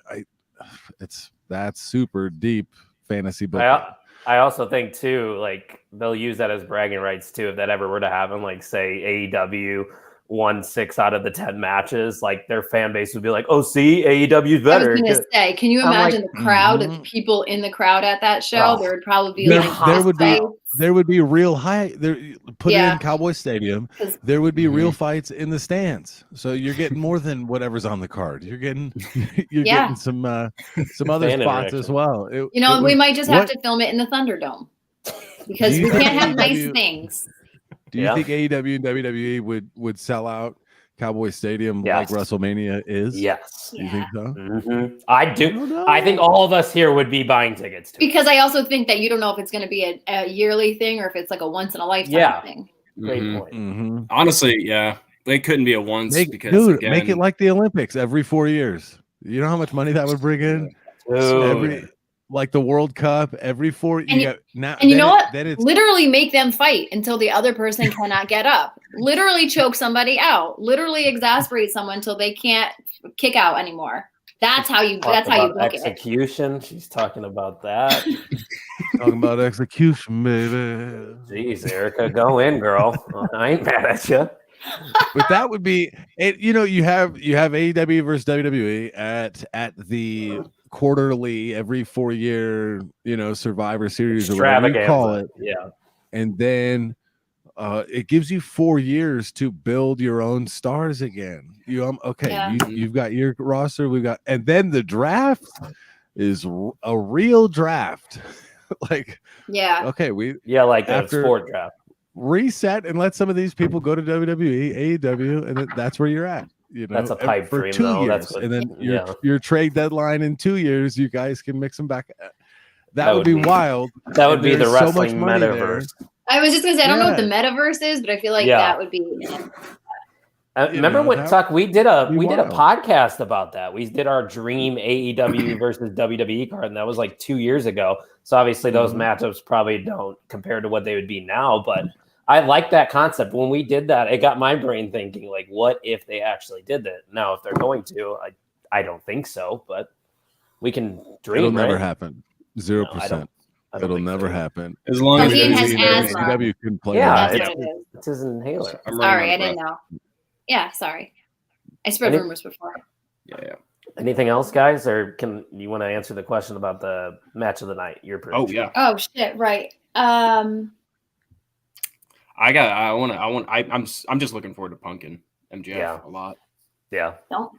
that's super deep fantasy booking. I also think too, like they'll use that as bragging rights too, if that ever were to happen. Like say AEW won 6 out of the 10 matches, like their fan base would be like, "Oh, see, AEW's better." I was gonna say, can you imagine the crowd of people in the crowd at that show? There would probably be there would be real high. Put it in Cowboy Stadium. There would be real fights in the stands. So you're getting more than whatever's on the card. You're getting getting some other spots as well. We might just have to film it in the Thunderdome because we can't have nice things. Do you think AEW and WWE would sell out Cowboy Stadium like WrestleMania is? Yes. You think so? Mm-hmm. I do. I think all of us here would be buying tickets to because I also think that you don't know if it's going to be a yearly thing or if it's like a once in a lifetime thing. Great point. Mm-hmm. Honestly, they couldn't be a once because make it like the Olympics every 4 years. You know how much money that would bring in? Like the World Cup every 4 years. And you know what? Literally make them fight until the other person cannot get up. Literally choke somebody out. Literally exasperate someone until they can't kick out anymore. That's how you book execution. She's talking about that. Talking about execution, baby. Jeez, Erica, go in, girl. I ain't mad at you. But that would be it. You have AEW versus WWE at the quarterly every 4 year Survivor Series or whatever you call it. Yeah. And then it gives you 4 years to build your own stars again. You've got your roster, and then the draft is a real draft. Like, after sport draft. Reset and let some of these people go to WWE, AEW, and that's where you're at. That's a pipe for dream, 2 though. years, and then your trade dedeline in 2 years, you guys can mix them back. That would be wild. That would be the wrestling metaverse. I was just gonna say I don't know what the metaverse is, but I feel like that would be. Remember when Tuck? We did a podcast about that. We did our dream AEW versus WWE card, and that was like 2 years ago. So obviously those matchups probably don't compare to what they would be now, but I like that concept. When we did that, it got my brain thinking, like, what if they actually did that? Now, if they're going to, I don't think so, but we can dream. It'll never happen. 0%. It'll never happen. As long as AEW can play. It's his inhaler. Sorry, I didn't know. Yeah, sorry. I spread rumors before. Yeah. Anything else, guys, or can you want to answer the question about the match of the night? Your prediction. Oh yeah. Oh shit! Right. I'm just looking forward to Punkin MJF a lot. Yeah. Don't.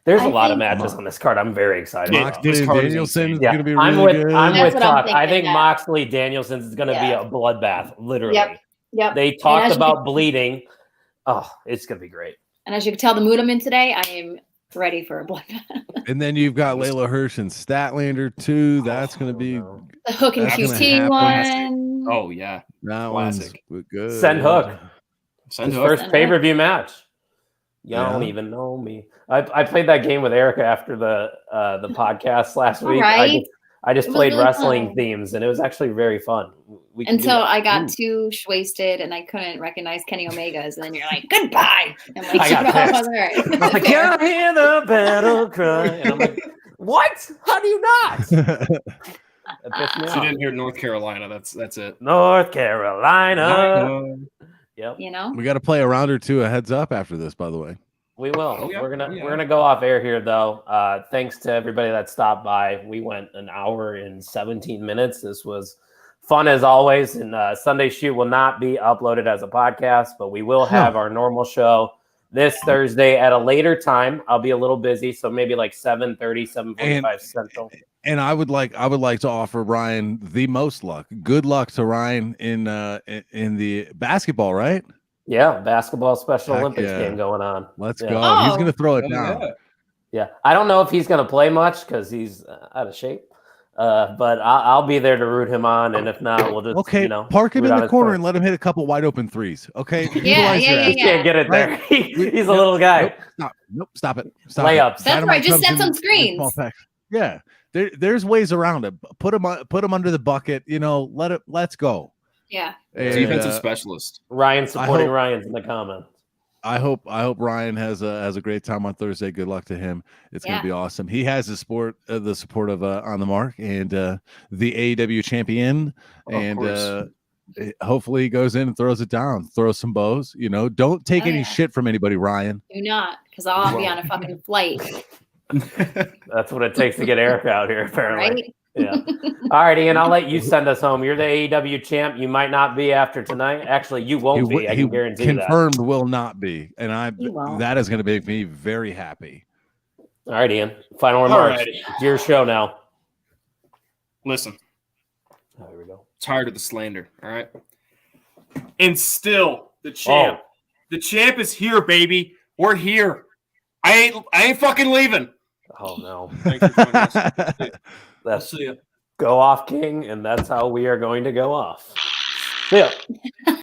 There's a lot of matches on this card. I'm very excited. Moxley and Danielson is going to be really good. I'm with Todd. I think Moxley Danielson is going to be a bloodbath. Literally. Yep. They talked about bleeding. Oh, it's going to be great. And as you can tell, the mood I'm in today, I am ready for a bloodbath. And then you've got Layla Hirsch and Statlander too. That's going to be the Hook and QT one. Oh yeah, that classic. One's good. Send Hook. Send Hook. First pay-per-view match. You don't even know me. I played that game with Erica after the podcast last week. Right. I just played really wrestling themes, and it was actually very fun. Until I got too wasted and I couldn't recognize Kenny Omega's, and then you're like, goodbye. I'm like, I was like, can I hear the battle cry? And I'm like, what? How do you not? She didn't hear North Carolina. That's it. North Carolina. Yep. We got to play a round or two of heads up after this, by the way. We will. Oh, yeah. We're gonna go off air here, though. Thanks to everybody that stopped by. We went an hour and 17 minutes. This was fun as always. And Sunday Shoot will not be uploaded as a podcast, but we will have our normal show this Thursday at a later time. I'll be a little busy, so maybe like 7:30, 7:45 Central. And I would like to offer Ryan the most luck. Good luck to Ryan in the basketball, right? Yeah, basketball Special Olympics game going on. Let's go. Oh, he's going to throw it down. Yeah. I don't know if he's going to play much because he's out of shape. But I'll be there to root him on, and if not, we'll just park him in the corner and let him hit a couple wide open threes. Okay, He can't get it there. He's a little guy. Nope, stop it. Layups. That's right. Just set some screens. Yeah, there's ways around it. Put him under the bucket. Let's go. Yeah. Defensive specialist. Ryan supporting Ryan's in the comments. I hope Ryan has a great time on Thursday. Good luck to him. It's going to be awesome. He has the support of On the Mark and the AEW champion, and hopefully he goes in and throws it down, throws some bows. Don't take any shit from anybody, Ryan. Do not, because I'll be on a fucking flight. That's what it takes to get Eric out here, apparently. Right? Yeah. All right, Ian, I'll let you send us home. You're the AEW champ. You might not be after tonight. Actually, you won't be. I can guarantee that. Confirmed will not be. And that is going to make me very happy. All right, Ian. Final remarks. It's your show now. Listen. Oh, here we go. Tired of the slander. All right. And still, the champ. Oh. The champ is here, baby. We're here. I ain't fucking leaving. Oh no. Thank you for joining us. That's go off, King, and that's how we are going to go off. Yeah.